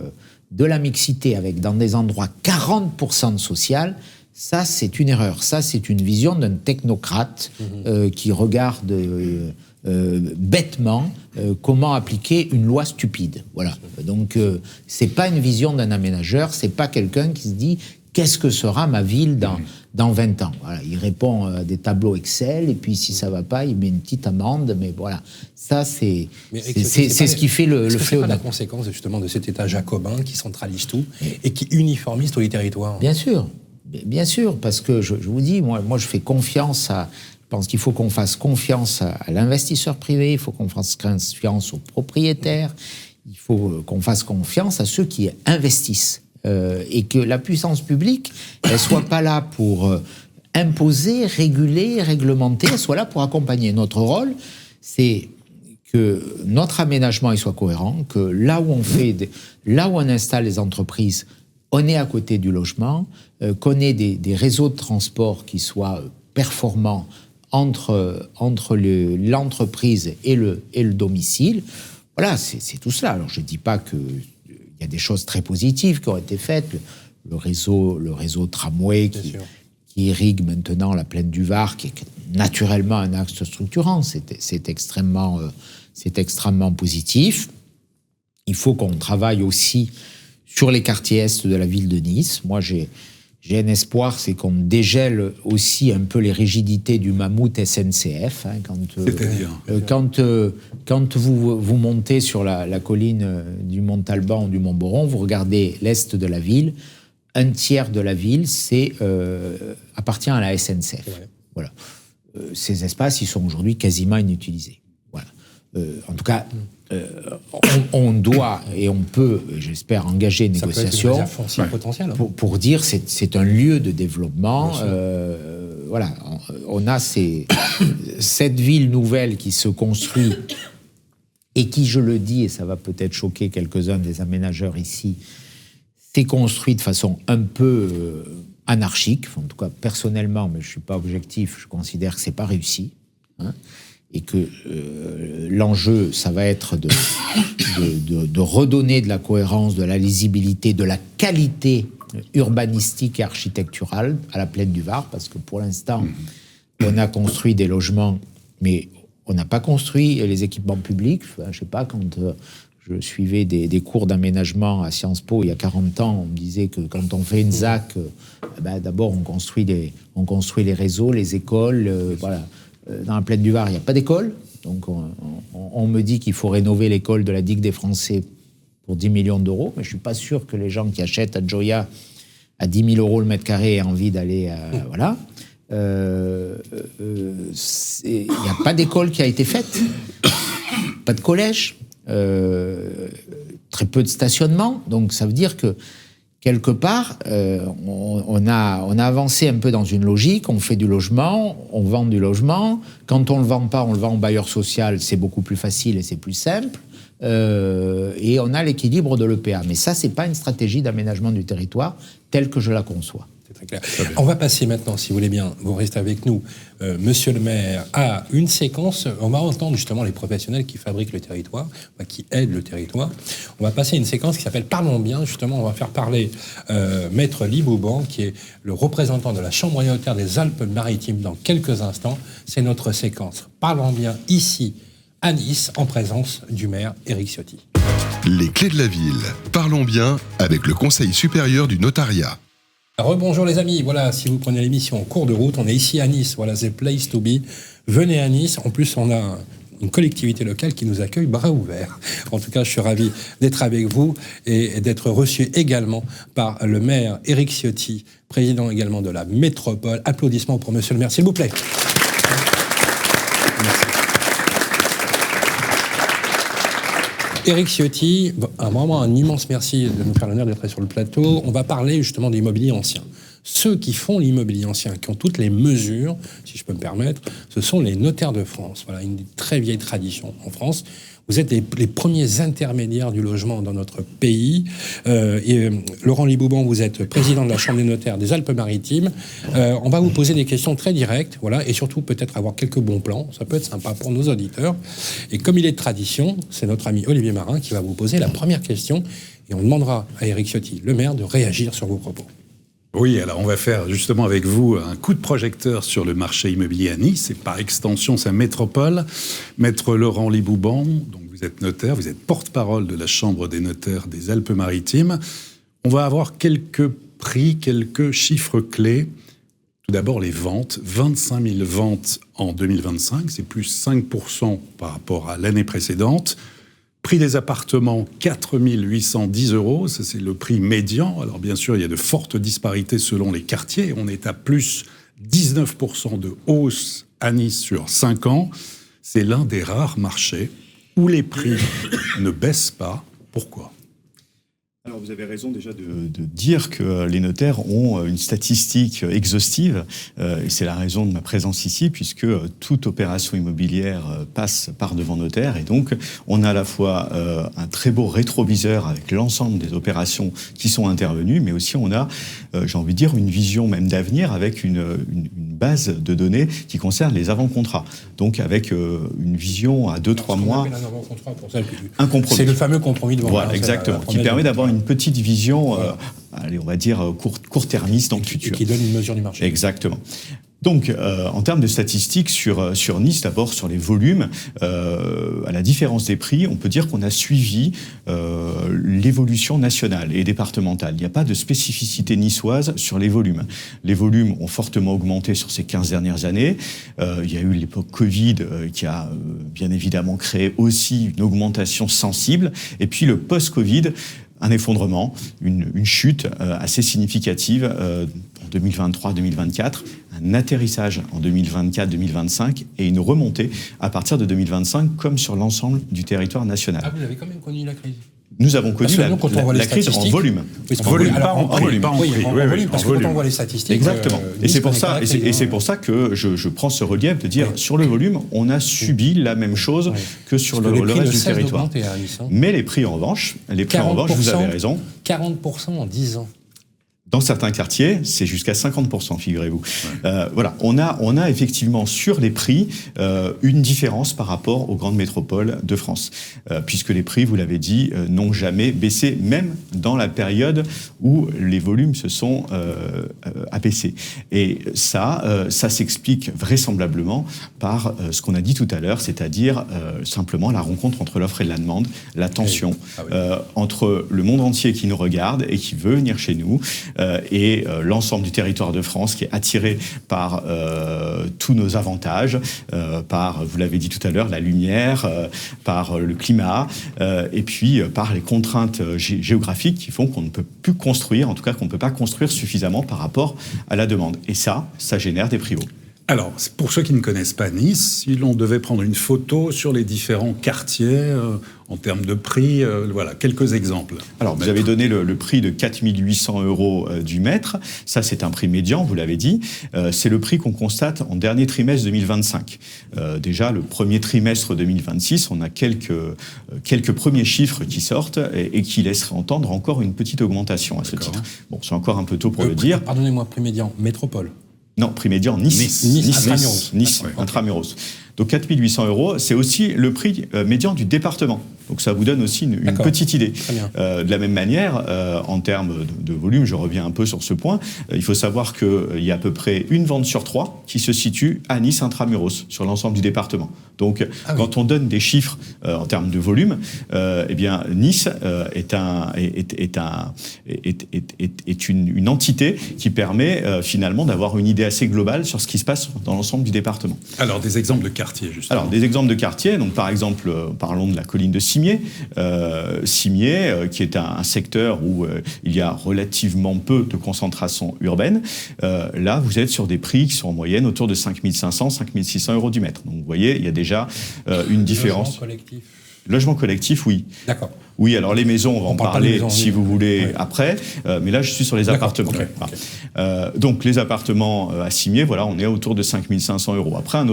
de la mixité avec, dans des endroits, 40% de social, ça, c'est une erreur. Ça, c'est une vision d'un technocrate qui regarde bêtement comment appliquer une loi stupide. Voilà. Donc, c'est pas une vision d'un aménageur, c'est pas quelqu'un qui se dit qu'est-ce que sera ma ville dans 20 ans. Voilà. Il répond à des tableaux Excel et puis si ça va pas, il met une petite amende. Mais voilà, ça, c'est ce qui fait le fléau. C'est pas la conséquence justement de cet État jacobin qui centralise tout et qui uniformise tous les territoires. Bien sûr, parce que je vous dis, moi je fais confiance je pense qu'il faut qu'on fasse confiance à l'investisseur privé, il faut qu'on fasse confiance aux propriétaires, il faut qu'on fasse confiance à ceux qui investissent. Et que la puissance publique, elle soit pas là pour imposer, réguler, réglementer, elle soit là pour accompagner. Notre rôle, c'est que notre aménagement il soit cohérent, que là où on installe les entreprises, on est à côté du logement, qu'on ait des réseaux de transport qui soient performants entre l'entreprise et le domicile. Voilà, c'est tout cela. Alors je ne dis pas qu'il y a des choses très positives qui ont été faites. Le réseau tramway qui irrigue maintenant la plaine du Var, qui est naturellement un axe structurant, c'est extrêmement positif. Il faut qu'on travaille aussi sur les quartiers est de la ville de Nice. Moi, j'ai j'ai un espoir, c'est qu'on dégèle aussi un peu les rigidités du mammouth SNCF. Quand vous montez sur la colline du Mont Alban ou du Mont Boron, vous regardez l'est de la ville, un tiers de la ville appartient à la SNCF. Ouais. Voilà. Ces espaces, ils sont aujourd'hui quasiment inutilisés. Voilà. En tout cas, on doit et on peut, j'espère, engager une négociation pour dire c'est un lieu de développement. Voilà, on a cette ville nouvelle qui se construit et qui, je le dis, et ça va peut-être choquer quelques-uns des aménageurs ici, s'est construit de façon un peu anarchique. En tout cas, personnellement, mais je ne suis pas objectif, je considère que ce n'est pas réussi. Hein, et que l'enjeu, ça va être de redonner de la cohérence, de la lisibilité, de la qualité urbanistique et architecturale à la plaine du Var, parce que pour l'instant, on a construit des logements, mais on n'a pas construit les équipements publics. Enfin, je ne sais pas, quand je suivais des cours d'aménagement à Sciences Po il y a 40 ans, on me disait que quand on fait une ZAC, d'abord on construit les réseaux, les écoles, voilà. Dans la plaine du Var, il n'y a pas d'école. Donc, on me dit qu'il faut rénover l'école de la Digue des Français pour 10 millions d'euros. Mais je ne suis pas sûr que les gens qui achètent à Joya à 10 000 euros le mètre carré aient envie d'aller... voilà. Il n'y a pas d'école qui a été faite. Pas de collège. Très peu de stationnement. Donc, ça veut dire que quelque part, on a avancé un peu dans une logique, on fait du logement, on vend du logement. Quand on ne le vend pas, on le vend au bailleur social, c'est beaucoup plus facile et c'est plus simple. Et on a l'équilibre de l'EPA. Mais ça, ce n'est pas une stratégie d'aménagement du territoire telle que je la conçois. C'est très clair. On va passer maintenant, si vous voulez bien, vous restez avec nous, Monsieur le maire, à une séquence. On va entendre justement les professionnels qui fabriquent le territoire, qui aident le territoire. On va passer à une séquence qui s'appelle Parlons bien. Justement, on va faire parler Maître Libouban, qui est le représentant de la Chambre royauté des Alpes-Maritimes dans quelques instants. C'est notre séquence Parlons bien ici à Nice, en présence du maire Éric Ciotti. Les clés de la ville. Parlons bien avec le Conseil supérieur du notariat. Rebonjour les amis, voilà, si vous prenez l'émission en cours de route, on est ici à Nice, voilà, the place to be. Venez à Nice, en plus on a une collectivité locale qui nous accueille bras ouverts. En tout cas, je suis ravi d'être avec vous et d'être reçu également par le maire Éric Ciotti, président également de la métropole. Applaudissements pour monsieur le maire, s'il vous plaît. Merci. Éric Ciotti, vraiment un immense merci de nous faire l'honneur d'être sur le plateau. On va parler justement de l'immobilier ancien. Ceux qui font l'immobilier ancien, qui ont toutes les mesures, si je peux me permettre, ce sont les notaires de France. Voilà, une très vieille tradition en France. Vous êtes les premiers intermédiaires du logement dans notre pays. Laurent Libouban, vous êtes président de la Chambre des notaires des Alpes-Maritimes. On va vous poser des questions très directes, voilà, et surtout peut-être avoir quelques bons plans. Ça peut être sympa pour nos auditeurs. Et comme il est de tradition, c'est notre ami Olivier Marin qui va vous poser la première question. Et on demandera à Éric Ciotti, le maire, de réagir sur vos propos. Oui, alors on va faire justement avec vous un coup de projecteur sur le marché immobilier à Nice et par extension sa métropole. Maître Laurent Libouban, donc vous êtes notaire, vous êtes porte-parole de la Chambre des notaires des Alpes-Maritimes. On va avoir quelques prix, quelques chiffres clés. Tout d'abord les ventes, 25 000 ventes en 2025, c'est plus 5% par rapport à l'année précédente. Prix des appartements, 4 810 €, ça c'est le prix médian. Alors bien sûr, il y a de fortes disparités selon les quartiers. On est à plus 19% de hausse à Nice sur 5 ans. C'est l'un des rares marchés où les prix ne baissent pas. Pourquoi ? Alors vous avez raison déjà de dire que les notaires ont une statistique exhaustive, et c'est la raison de ma présence ici, puisque toute opération immobilière passe par devant notaire, et donc on a à la fois un très beau rétroviseur avec l'ensemble des opérations qui sont intervenues, mais aussi on a, j'ai envie de dire, une vision même d'avenir avec une base de données qui concerne les avant-contrats, donc avec une vision à 2-3 mois. Un compromis. C'est le fameux compromis de vente. Voilà, exactement, qui permet d'avoir une petite vision, allez, on va dire court-termiste dans le futur. Et qui donne une mesure du marché. Exactement. Donc, en termes de statistiques sur Nice, d'abord sur les volumes, à la différence des prix, on peut dire qu'on a suivi l'évolution nationale et départementale. Il n'y a pas de spécificité niçoise sur les volumes. Les volumes ont fortement augmenté sur ces 15 dernières années. Il y a eu l'époque Covid qui a bien évidemment créé aussi une augmentation sensible. Et puis le post-Covid, un effondrement, une chute assez significative en 2023-2024, un atterrissage en 2024-2025 et une remontée à partir de 2025 comme sur l'ensemble du territoire national. Ah, vous avez quand même connu la crise. Nous avons connu la crise en volume. En volume, pas en prix. Volume, Parce que quand on voit les statistiques... Exactement. Et c'est pour ça que je prends ce relief de dire, sur le volume, on a subi la même chose que sur le reste du territoire. Mais les prix, en revanche, vous avez raison. 40% en 10 ans. Dans certains quartiers, c'est jusqu'à 50%, figurez-vous. Voilà, on a effectivement sur les prix une différence par rapport aux grandes métropoles de France, puisque les prix, vous l'avez dit, n'ont jamais baissé, même dans la période où les volumes se sont abaissés. Et ça s'explique vraisemblablement par ce qu'on a dit tout à l'heure, c'est-à-dire simplement la rencontre entre l'offre et la demande, la tension entre le monde entier qui nous regarde et qui veut venir chez nous, et l'ensemble du territoire de France qui est attiré par tous nos avantages, par, vous l'avez dit tout à l'heure, la lumière, par le climat, et puis par les contraintes géographiques qui font qu'on ne peut plus construire, en tout cas qu'on ne peut pas construire suffisamment par rapport à la demande. Et ça génère des prix hauts. Alors, pour ceux qui ne connaissent pas Nice, si l'on devait prendre une photo sur les différents quartiers en termes de prix, voilà, quelques exemples. Alors, vous avez donné le prix de 4 800 € du mètre. Ça, c'est un prix médian, vous l'avez dit. C'est le prix qu'on constate en dernier trimestre 2025. Déjà, le premier trimestre 2026, on a quelques premiers chiffres qui sortent et qui laisseraient entendre encore une petite augmentation à ce titre. Bon, c'est encore un peu tôt pour le dire. Pardonnez-moi, prix médian, métropole. Non, prix médian, Nice, Intramuros. Donc 4 800 €, c'est aussi le prix médian du département. Donc ça vous donne aussi une petite idée. De la même manière, en termes de volume, je reviens un peu sur ce point, il faut savoir qu'il y a à peu près une vente sur 3 qui se situe à Nice Intramuros, sur l'ensemble du département. Donc quand on donne des chiffres en termes de volume, eh bien Nice est une entité qui permet finalement d'avoir une idée assez globale sur ce qui se passe dans l'ensemble du département. Alors des exemples de quartiers, justement. Alors des exemples de quartiers, donc par exemple, parlons de la colline de Cimiez, qui est un secteur où il y a relativement peu de concentration urbaine. Là, vous êtes sur des prix qui sont en moyenne autour de 5 500, 5 600 € du mètre. Donc vous voyez, il y a déjà une différence. Logement collectif. Logement collectif, oui. D'accord. Oui, alors les maisons, on va en parler si vous voulez après, mais là je suis sur les appartements. Donc les appartements à Cimiez, voilà, on est autour de 5 500 €. Après, un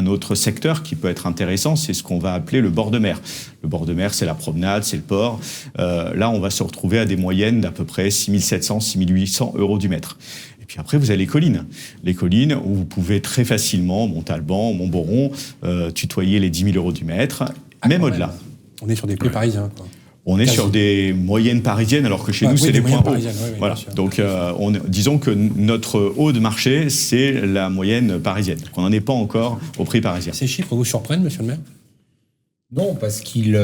autre secteur qui peut être intéressant, c'est ce qu'on va appeler le bord de mer. Le bord de mer, c'est la promenade, c'est le port. Là, on va se retrouver à des moyennes d'à peu près 6 700, 6 800 € du mètre. Et puis après, vous avez les collines. Les collines où vous pouvez très facilement, Montalban, Montboron, tutoyer les 10 000 € du mètre, même au-delà. On est sur des prix parisiens, quoi. On est sur des moyennes parisiennes, alors que chez nous, c'est des points hauts. Voilà. Donc, disons que notre haut de marché, c'est la moyenne parisienne. On n'en est pas encore au prix parisien. Ces chiffres vous surprennent, monsieur le maire ? Non, parce qu'il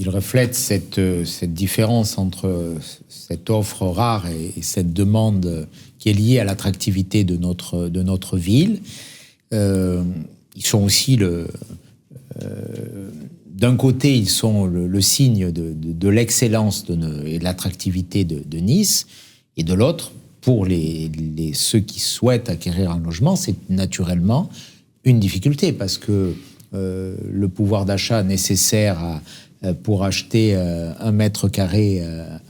reflète cette différence entre cette offre rare et cette demande qui est liée à l'attractivité de notre ville. Ils sont aussi d'un côté, ils sont le signe de l'excellence et de l'attractivité de Nice, et de l'autre, pour ceux qui souhaitent acquérir un logement, c'est naturellement une difficulté, parce que le pouvoir d'achat nécessaire pour acheter 1 mètre carré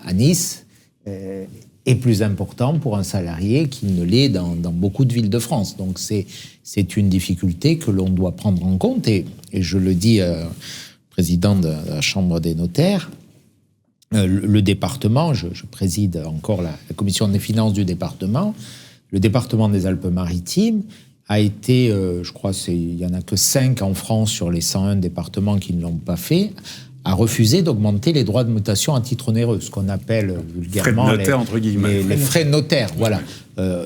à Nice est plus important pour un salarié qu'il ne l'est dans beaucoup de villes de France. Donc c'est une difficulté que l'on doit prendre en compte, et je le dis président de la Chambre des notaires, le département, je préside encore la commission des finances du département, le département des Alpes-Maritimes a été, je crois il n'y en a que 5 en France sur les 101 départements qui ne l'ont pas fait, a refusé d'augmenter les droits de mutation à titre onéreux, ce qu'on appelle vulgairement frais de notaire, entre guillemets. les frais de notaire. Voilà.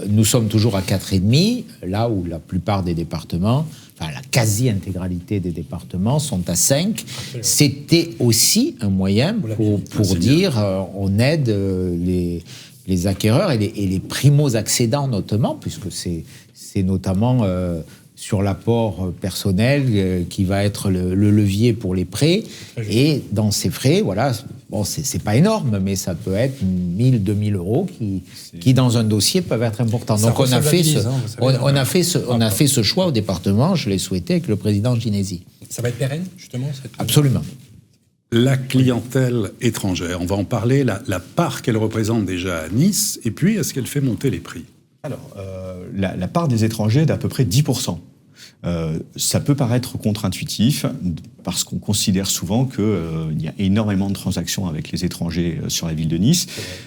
Nous sommes toujours à 4,5, là où la plupart des départements, enfin la quasi-intégralité des départements sont à 5. C'était aussi un moyen pour dire on aide les acquéreurs et les primo-accédants notamment, puisque c'est notamment sur l'apport personnel qui va être le levier pour les prêts. Et dans ces frais, voilà, bon, c'est pas énorme, mais ça peut être 1 000, 2 000 euros qui dans un dossier peuvent être importants. Donc on a fait ce choix au département, je l'ai souhaité avec le président Ginesy. Ça va être pérenne, justement Absolument. La clientèle étrangère, on va en parler, la part qu'elle représente déjà à Nice, et puis est-ce qu'elle fait monter les prix ? Alors, la part des étrangers est d'à peu près 10%. Ça peut paraître contre-intuitif parce qu'on considère souvent qu'il y a énormément de transactions avec les étrangers sur la ville de Nice.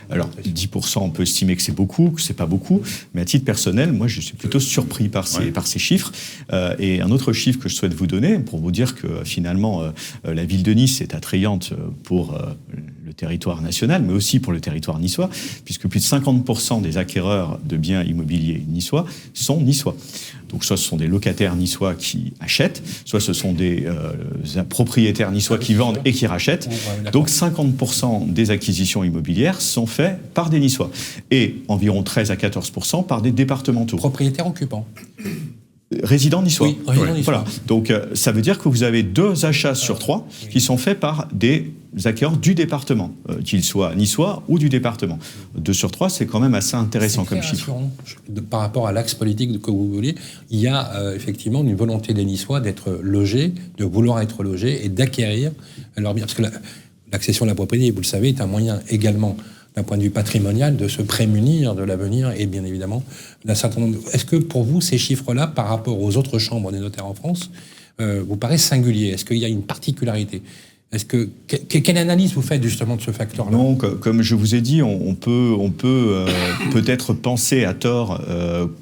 Alors, 10%, on peut estimer que c'est beaucoup, que c'est pas beaucoup, mais à titre personnel, moi, je suis plutôt surpris par ces chiffres. Et un autre chiffre que je souhaite vous donner, pour vous dire que finalement, la ville de Nice est attrayante pour le territoire national, mais aussi pour le territoire niçois, puisque plus de 50% des acquéreurs de biens immobiliers niçois sont niçois. Donc soit ce sont des locataires niçois qui achètent, soit ce sont des propriétaires niçois qui vendent et qui rachètent. Donc 50% des acquisitions immobilières sont faites par des niçois et environ 13 à 14% par des départementaux. Propriétaires occupants. Résidents niçois. Oui, résidents niçois. Voilà. Donc ça veut dire que vous avez 2 achats sur 3 qui sont faits par des acquéreurs du département, qu'ils soient niçois ou du département. 2 sur 3, c'est quand même assez intéressant comme chiffre. Par rapport à l'axe politique que vous voulez, il y a effectivement une volonté des Niçois d'être logés, de vouloir être logés et d'acquérir leur bien. Parce que l'accession à la propriété, vous le savez, est un moyen également, d'un point de vue patrimonial, de se prémunir de l'avenir et bien évidemment d'un certain nombre. Est-ce que pour vous, ces chiffres-là, par rapport aux autres chambres des notaires en France, vous paraissent singuliers ? Est-ce qu'il y a une particularité ? Quelle analyse vous faites justement de ce facteur-là ? Non, comme je vous ai dit, on peut peut-être penser à tort,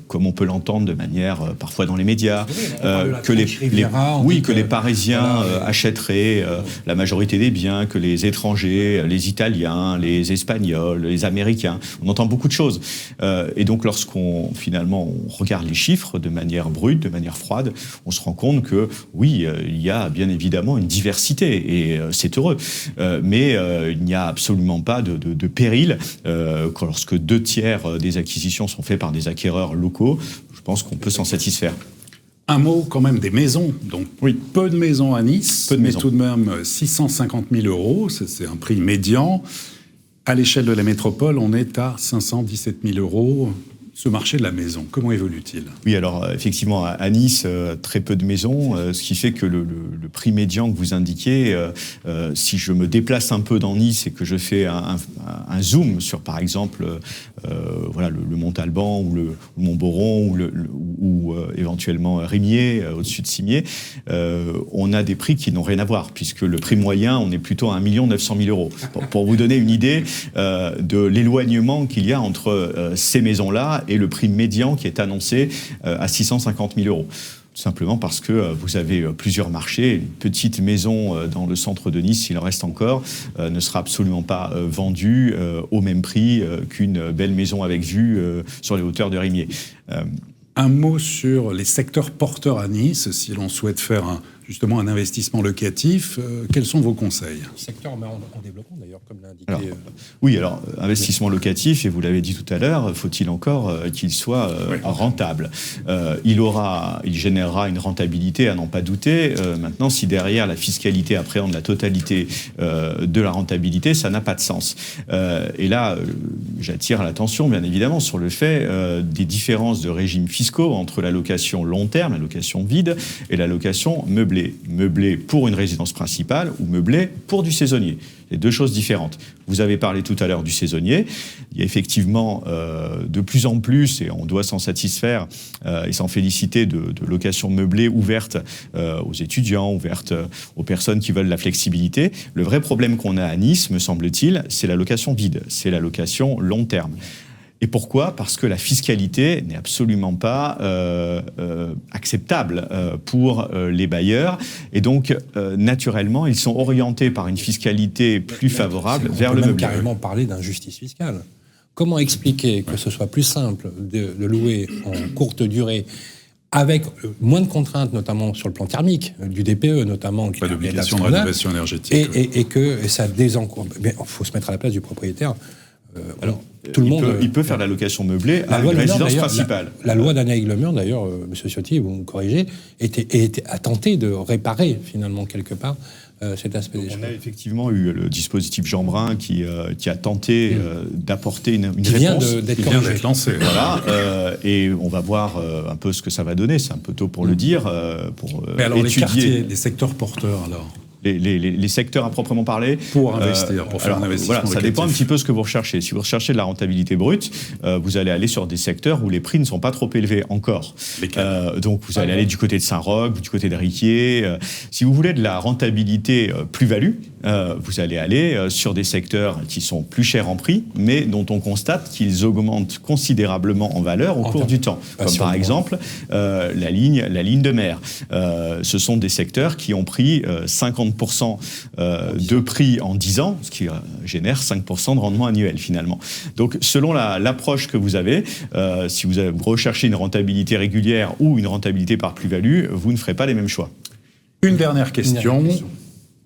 comme on peut l'entendre de manière parfois dans les médias, que les Parisiens achèteraient la majorité des biens, que les étrangers, les Italiens, les Espagnols, les Américains. On entend beaucoup de choses. Et donc lorsqu'on regarde les chiffres de manière brute, de manière froide, on se rend compte que oui, il y a bien évidemment une diversité et c'est heureux. Mais il n'y a absolument pas de péril. Lorsque 2 tiers des acquisitions sont faites par des acquéreurs locaux, je pense qu'on peut s'en satisfaire. Un mot quand même des maisons. Donc peu de maisons à Nice, mais tout de même 650 000 euros, c'est un prix médian. À l'échelle de la métropole, on est à 517 000 euros. Ce marché de la maison, comment évolue-t-il ? Oui, alors effectivement, à Nice, très peu de maisons, ce qui fait que le prix médian que vous indiquez, si je me déplace un peu dans Nice et que je fais un zoom sur, par exemple, le Mont-Alban ou le Mont-Boron ou éventuellement Rimier, au-dessus de Cimier, on a des prix qui n'ont rien à voir, puisque le prix moyen, on est plutôt à 1 900 000 euros. Pour vous donner une idée de l'éloignement qu'il y a entre ces maisons-là et le prix médian qui est annoncé à 650 000 euros. Tout simplement parce que vous avez plusieurs marchés. Une petite maison dans le centre de Nice, s'il en reste encore, ne sera absolument pas vendue au même prix qu'une belle maison avec vue sur les hauteurs de Rimier. Un mot sur les secteurs porteurs à Nice, si l'on souhaite faire justement un investissement locatif. Quels sont vos conseils ? Secteur en développement d'ailleurs, comme l'a indiqué. Alors, investissement locatif, et vous l'avez dit tout à l'heure, faut-il encore qu'il soit rentable. Il générera une rentabilité à n'en pas douter. Maintenant, si derrière la fiscalité appréhende la totalité de la rentabilité, ça n'a pas de sens. Et là, j'attire l'attention, bien évidemment, sur le fait des différences de régimes fiscaux entre la location long terme, la location vide, et la location meublée. Meublé pour une résidence principale ou meublé pour du saisonnier. C'est 2 choses différentes. Vous avez parlé tout à l'heure du saisonnier. Il y a effectivement de plus en plus, et on doit s'en satisfaire et s'en féliciter, de locations meublées ouvertes aux étudiants, ouvertes aux personnes qui veulent la flexibilité. Le vrai problème qu'on a à Nice, me semble-t-il, c'est la location vide, c'est la location long terme. Et pourquoi ? Parce que la fiscalité n'est absolument pas acceptable pour les bailleurs. Et donc, naturellement, ils sont orientés par une fiscalité plus favorable vers le meublé. On peut même carrément parler d'injustice fiscale. Comment expliquer que ce soit plus simple de louer en courte durée avec moins de contraintes, notamment sur le plan thermique, du DPE notamment. Pas d'obligation de rénovation énergétique. Et que ça désencourage. Il faut se mettre à la place du propriétaire. Tout le monde il peut faire de la location meublée à une résidence principale. La loi d'Anna Higlemeur, d'ailleurs, M. Ciotti, vous me corrigez, a tenté de réparer, finalement, quelque part, cet aspect des choses. On a effectivement eu le dispositif Jean Brun qui a tenté d'apporter une réponse. Qui vient d'être lancé. Voilà, et on va voir un peu ce que ça va donner. C'est un peu tôt pour le dire. Mais alors, étudier... les quartiers, les secteurs porteurs, alors les secteurs à proprement parler. Pour investir, pour faire un investissement. Voilà, ça dépend un petit peu ce que vous recherchez. Si vous recherchez de la rentabilité brute, vous allez aller sur des secteurs où les prix ne sont pas trop élevés encore. Donc vous allez aller du côté de Saint-Roch, du côté de Riquier. Si vous voulez de la rentabilité plus-value, vous allez aller sur des secteurs qui sont plus chers en prix, mais dont on constate qu'ils augmentent considérablement en valeur au cours du temps. Comme par exemple la ligne de mer. Ce sont des secteurs qui ont pris 50% de prix en 10 ans, ce qui génère 5% de rendement annuel finalement. Donc selon l'approche que vous avez, si vous recherchez une rentabilité régulière ou une rentabilité par plus-value, vous ne ferez pas les mêmes choix. Une dernière question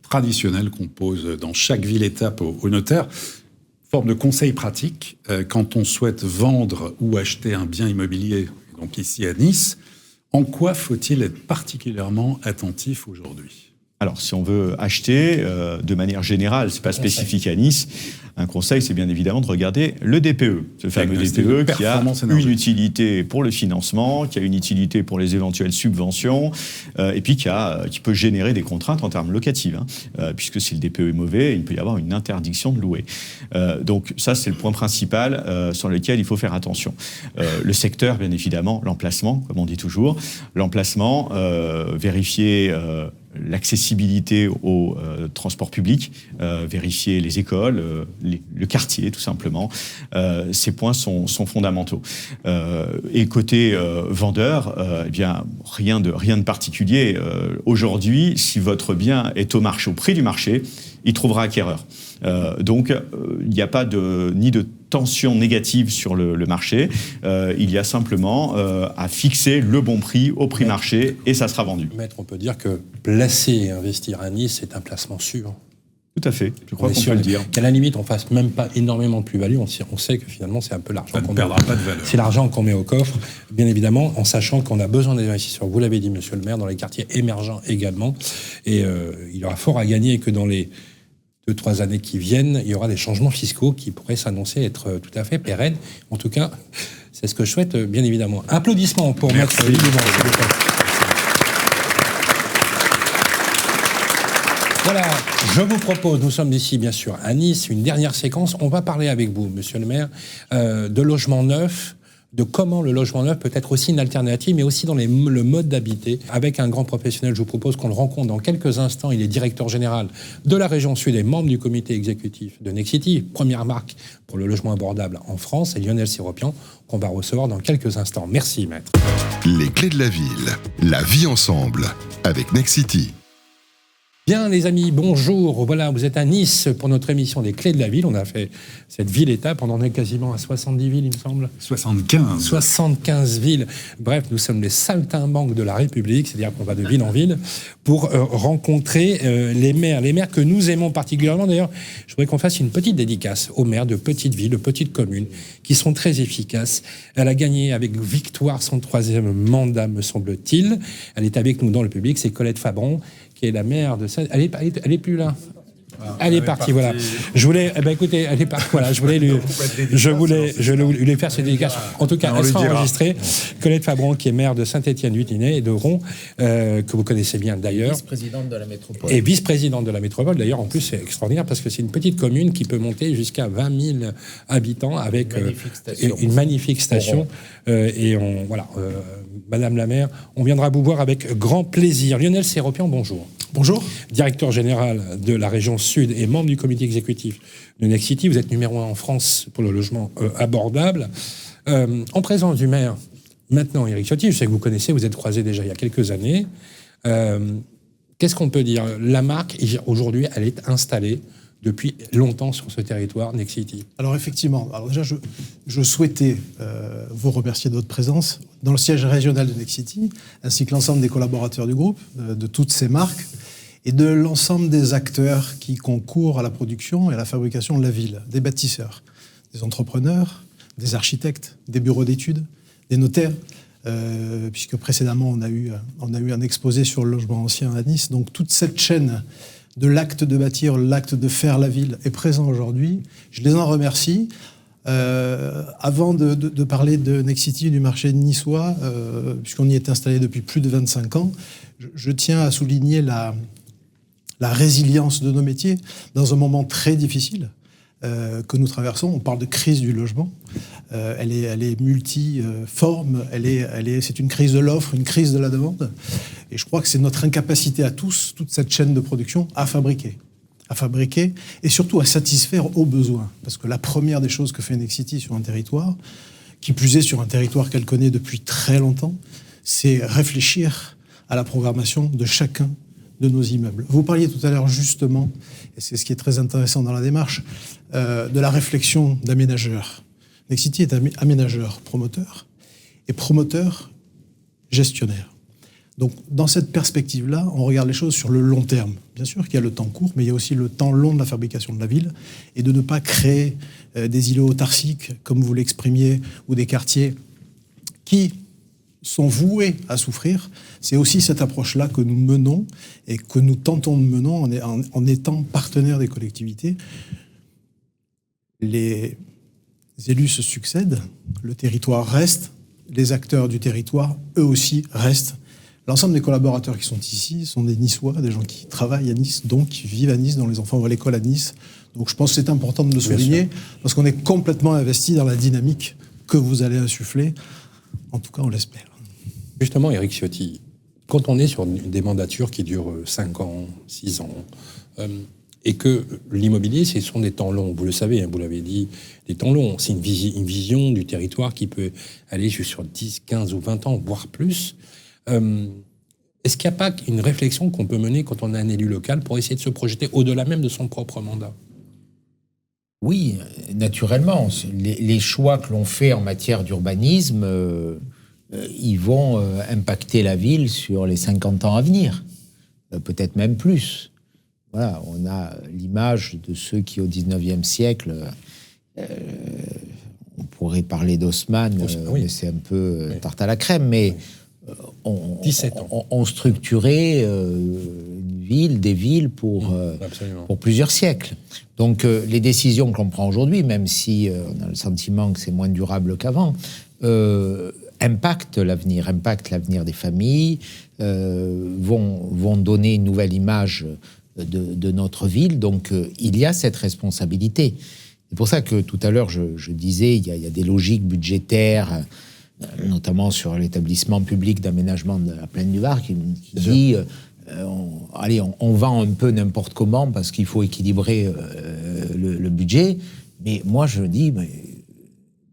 traditionnelle qu'on pose dans chaque ville-étape au notaire, forme de conseil pratique, quand on souhaite vendre ou acheter un bien immobilier, donc ici à Nice, en quoi faut-il être particulièrement attentif aujourd'hui ? Alors, si on veut acheter, de manière générale, c'est pas spécifique à Nice, un conseil, c'est bien évidemment de regarder le DPE. Ce fameux DPE qui a une utilité pour le financement, qui a une utilité pour les éventuelles subventions, et puis qui peut générer des contraintes en termes locatifs, puisque si le DPE est mauvais, il peut y avoir une interdiction de louer. Donc ça, c'est le point principal sur lequel il faut faire attention. Le secteur, bien évidemment, l'emplacement, comme on dit toujours. L'emplacement, vérifier l'accessibilité au transport public, vérifier les écoles, le quartier tout simplement. Ces points sont fondamentaux. Et côté vendeur, eh bien rien de particulier. Aujourd'hui, si votre bien est au prix du marché, il trouvera acquéreur. Donc il n'y a pas ni de tension négative sur le marché. Il y a simplement à fixer le bon prix au prix marché et ça sera vendu. Maître, on peut dire que placer et investir à Nice, c'est un placement sûr. Tout à fait, je crois qu'on peut le dire. Qu'à la limite, on ne fasse même pas énormément de plus-value, on sait que finalement, c'est un peu l'argent qu'on met. Ça ne perdra pas de valeur. C'est l'argent qu'on met au coffre, bien évidemment, en sachant qu'on a besoin des investisseurs. Vous l'avez dit, monsieur le maire, dans les quartiers émergents également. Et il y aura fort à gagner et que dans les 2-3 années qui viennent, il y aura des changements fiscaux qui pourraient s'annoncer être tout à fait pérennes. En tout cas, c'est ce que je souhaite, bien évidemment. Applaudissements pour Maître Louis Dubon. Voilà, je vous propose, nous sommes ici bien sûr à Nice, une dernière séquence. On va parler avec vous, monsieur le maire, de logement neuf, de comment le logement neuf peut être aussi une alternative, mais aussi dans le mode d'habiter. Avec un grand professionnel, je vous propose qu'on le rencontre dans quelques instants. Il est directeur général de la région Sud et membre du comité exécutif de Nexity, première marque pour le logement abordable en France, et Lionel Séropian, qu'on va recevoir dans quelques instants. Merci, maître. Les clés de la ville, la vie ensemble, avec Nexity. Bien les amis, bonjour. Voilà, vous êtes à Nice pour notre émission des Clés de la Ville. On a fait cette ville-étape, on en est quasiment à 70 villes, il me semble. 75. 75 villes. Bref, nous sommes les saltimbanques de la République, c'est-à-dire qu'on va de ville en ville pour rencontrer les maires que nous aimons particulièrement. D'ailleurs, je voudrais qu'on fasse une petite dédicace aux maires de petites villes, de petites communes, qui sont très efficaces. Elle a gagné avec victoire son 3e mandat, me semble-t-il. Elle est avec nous dans le public, c'est Colette Fabron, qui est la maire de ça. Elle est plus là. Elle est partie, voilà. Je voulais, écoutez, elle est partie, voilà. Je voulais lui faire cette dédicace. En tout cas, elle sera enregistrée. Colette Fabron, qui est maire de Saint-Étienne-du-Tinée et de Ron, que vous connaissez bien d'ailleurs. Vice-présidente de la métropole. Et vice-présidente de la métropole. D'ailleurs, en plus, c'est extraordinaire parce que c'est une petite commune qui peut monter jusqu'à 20 000 habitants avec une magnifique station. Voilà. Madame la maire, on viendra vous voir avec grand plaisir. Lionel Séropian, bonjour. Bonjour. Directeur général de la région Sud et membre du comité exécutif de Nexity. Vous êtes numéro 1 en France pour le logement abordable. En présence du maire, maintenant Éric Ciotti, je sais que vous connaissez, vous êtes croisés déjà il y a quelques années. Qu'est-ce qu'on peut dire? La marque, aujourd'hui, elle est installée depuis longtemps sur ce territoire, Nexity. Alors effectivement, déjà je souhaitais vous remercier de votre présence dans le siège régional de Nexity, ainsi que l'ensemble des collaborateurs du groupe, de toutes ces marques, et de l'ensemble des acteurs qui concourent à la production et à la fabrication de la ville, des bâtisseurs, des entrepreneurs, des architectes, des bureaux d'études, des notaires, puisque précédemment on a eu un exposé sur le logement ancien à Nice. Donc toute cette chaîne de l'acte de bâtir, l'acte de faire la ville est présent aujourd'hui. Je les en remercie. Avant de parler de Nexity, du marché niçois, puisqu'on y est installé depuis plus de 25 ans, je tiens à souligner la résilience de nos métiers dans un moment très difficile que nous traversons. On parle de crise du logement. Elle est multiforme. C'est une crise de l'offre, une crise de la demande. Et je crois que c'est notre incapacité à tous, toute cette chaîne de production, à fabriquer et surtout à satisfaire aux besoins. Parce que la première des choses que fait Nexity sur un territoire, qui plus est sur un territoire qu'elle connaît depuis très longtemps, c'est réfléchir à la programmation de chacun de nos immeubles. Vous parliez tout à l'heure justement, et c'est ce qui est très intéressant dans la démarche, de la réflexion d'aménageur. Nexity est aménageur, promoteur, et promoteur, gestionnaire. Donc, dans cette perspective-là, on regarde les choses sur le long terme. Bien sûr qu'il y a le temps court, mais il y a aussi le temps long de la fabrication de la ville, et de ne pas créer des îlots autarciques, comme vous l'exprimiez, ou des quartiers qui sont voués à souffrir. C'est aussi cette approche-là que nous menons, et que nous tentons de mener en étant partenaires des collectivités. Les élus se succèdent, le territoire reste, les acteurs du territoire, eux aussi, restent. L'ensemble des collaborateurs qui sont ici sont des Niçois, des gens qui travaillent à Nice, donc qui vivent à Nice, dont les enfants vont à l'école à Nice. Donc je pense que c'est important de le souligner, parce qu'on est complètement investi dans la dynamique que vous allez insuffler. En tout cas, on l'espère. Justement, Éric Ciotti, quand on est sur des mandatures qui durent 5 ans, 6 ans, et que l'immobilier, ce sont des temps longs, vous le savez, hein, vous l'avez dit, des temps longs, c'est une vision du territoire qui peut aller sur 10, 15 ou 20 ans, voire plus. Est-ce qu'il n'y a pas une réflexion qu'on peut mener quand on est un élu local pour essayer de se projeter au-delà même de son propre mandat? Oui, naturellement. Les choix que l'on fait en matière d'urbanisme, ils vont impacter la ville sur les 50 ans à venir, peut-être même plus. Voilà, on a l'image de ceux qui, au XIXe siècle, on pourrait parler d'Haussmann, mais c'est un peu tarte à la crème, mais on structurait une ville, des villes pour plusieurs siècres. Donc les décisions que l'on prend aujourd'hui, même si on a le sentiment que c'est moins durable qu'avant, impactent l'avenir des familles, vont donner une nouvelle image de notre ville. Donc il y a cette responsabilité. C'est pour ça que tout à l'heure je disais, il y a des logiques budgétaires, notamment sur l'établissement public d'aménagement de la Plaine du Var, qui dit on vend un peu n'importe comment parce qu'il faut équilibrer le budget. Mais moi, je dis,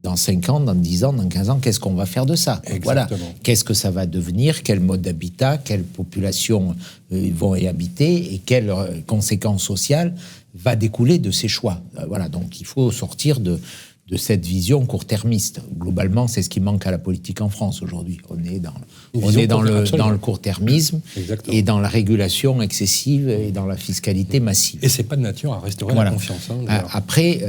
dans 5 ans, dans 10 ans, dans 15 ans, qu'est-ce qu'on va faire de ça? Voilà. Qu'est-ce que ça va devenir? Quel mode d'habitat? Quelle population vont y habiter? Et quelles conséquences sociales va découler de ces choix? Voilà. Donc, il faut sortir de cette vision court-termiste. Globalement, c'est ce qui manque à la politique en France aujourd'hui. On est dans le court-termisme et dans la régulation excessive et dans la fiscalité massive. Et c'est pas de nature à restaurer la confiance. Après,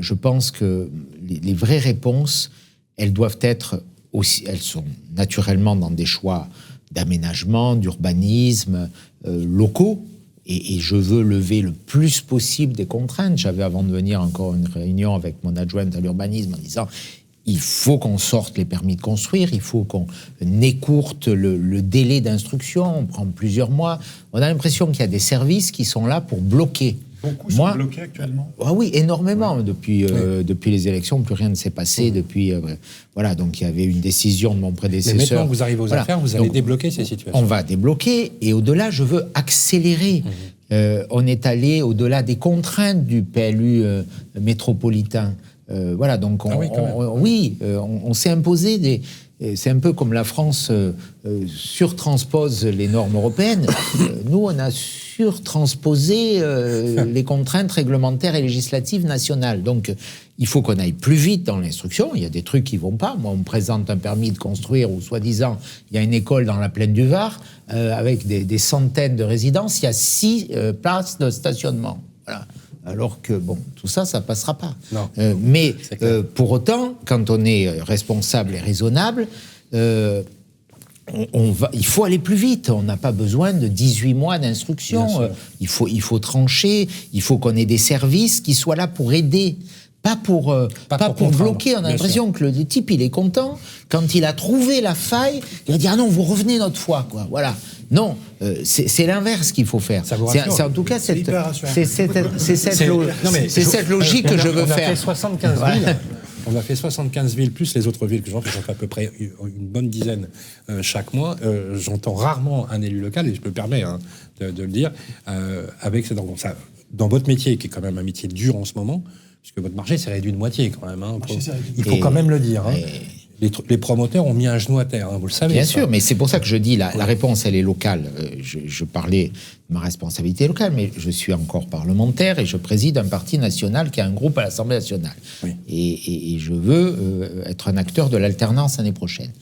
je pense que les vraies réponses, elles doivent être aussi, elles sont naturellement dans des choix d'aménagement, d'urbanisme locaux. Et je veux lever le plus possible des contraintes. J'avais, avant de venir, encore une réunion avec mon adjointe à l'urbanisme en disant il faut qu'on sorte les permis de construire, il faut qu'on écourte le délai d'instruction, on prend plusieurs mois. On a l'impression qu'il y a des services qui sont là pour bloquer Beaucoup sont bloqués actuellement. Ah oui, énormément. Depuis les élections, plus rien ne s'est passé. Voilà, donc il y avait une décision de mon prédécesseur. Mais maintenant que vous arrivez aux affaires, vous allez débloquer ces situations. On va débloquer, et au-delà, je veux accélérer. On est allé au-delà des contraintes du PLU métropolitain. Voilà, donc on s'est imposé des... C'est un peu comme la France surtranspose les normes européennes. Nous, on a surtransposé les contraintes réglementaires et législatives nationales. Donc, il faut qu'on aille plus vite dans l'instruction. Il y a des trucs qui ne vont pas. Moi, on me présente un permis de construire où, soi-disant, il y a une école dans la plaine du Var avec des centaines de résidences. Il y a 6 places de stationnement. Voilà. Alors que, tout ça, ça ne passera pas. Mais pour autant, quand on est responsable et raisonnable, il faut aller plus vite. On n'a pas besoin de 18 mois d'instruction. Il faut trancher. Il faut qu'on ait des services qui soient là pour aider. Pas pour bloquer. On a l'impression que le type, il est content. Quand il a trouvé la faille, il va dire « Ah non, vous revenez notre fois. » Voilà. Non, c'est l'inverse qu'il faut faire. C'est en tout cas cette logique que je veux faire. On a fait 75 villes. On a fait 75 villes, plus les autres villes que j'en fais à peu près une bonne dizaine chaque mois. J'entends rarement un élu local, et je me permets de le dire, avec dans votre métier, qui est quand même un métier dur en ce moment, puisque votre marché s'est réduit de moitié quand même. Il faut quand même le dire. Les promoteurs ont mis un genou à terre, vous le savez. Bien sûr, mais c'est pour ça que je dis, la réponse, elle est locale. Je parlais de ma responsabilité locale, mais je suis encore parlementaire et je préside un parti national qui a un groupe à l'Assemblée nationale. Oui. Et je veux être un acteur de l'alternance l'année prochaine.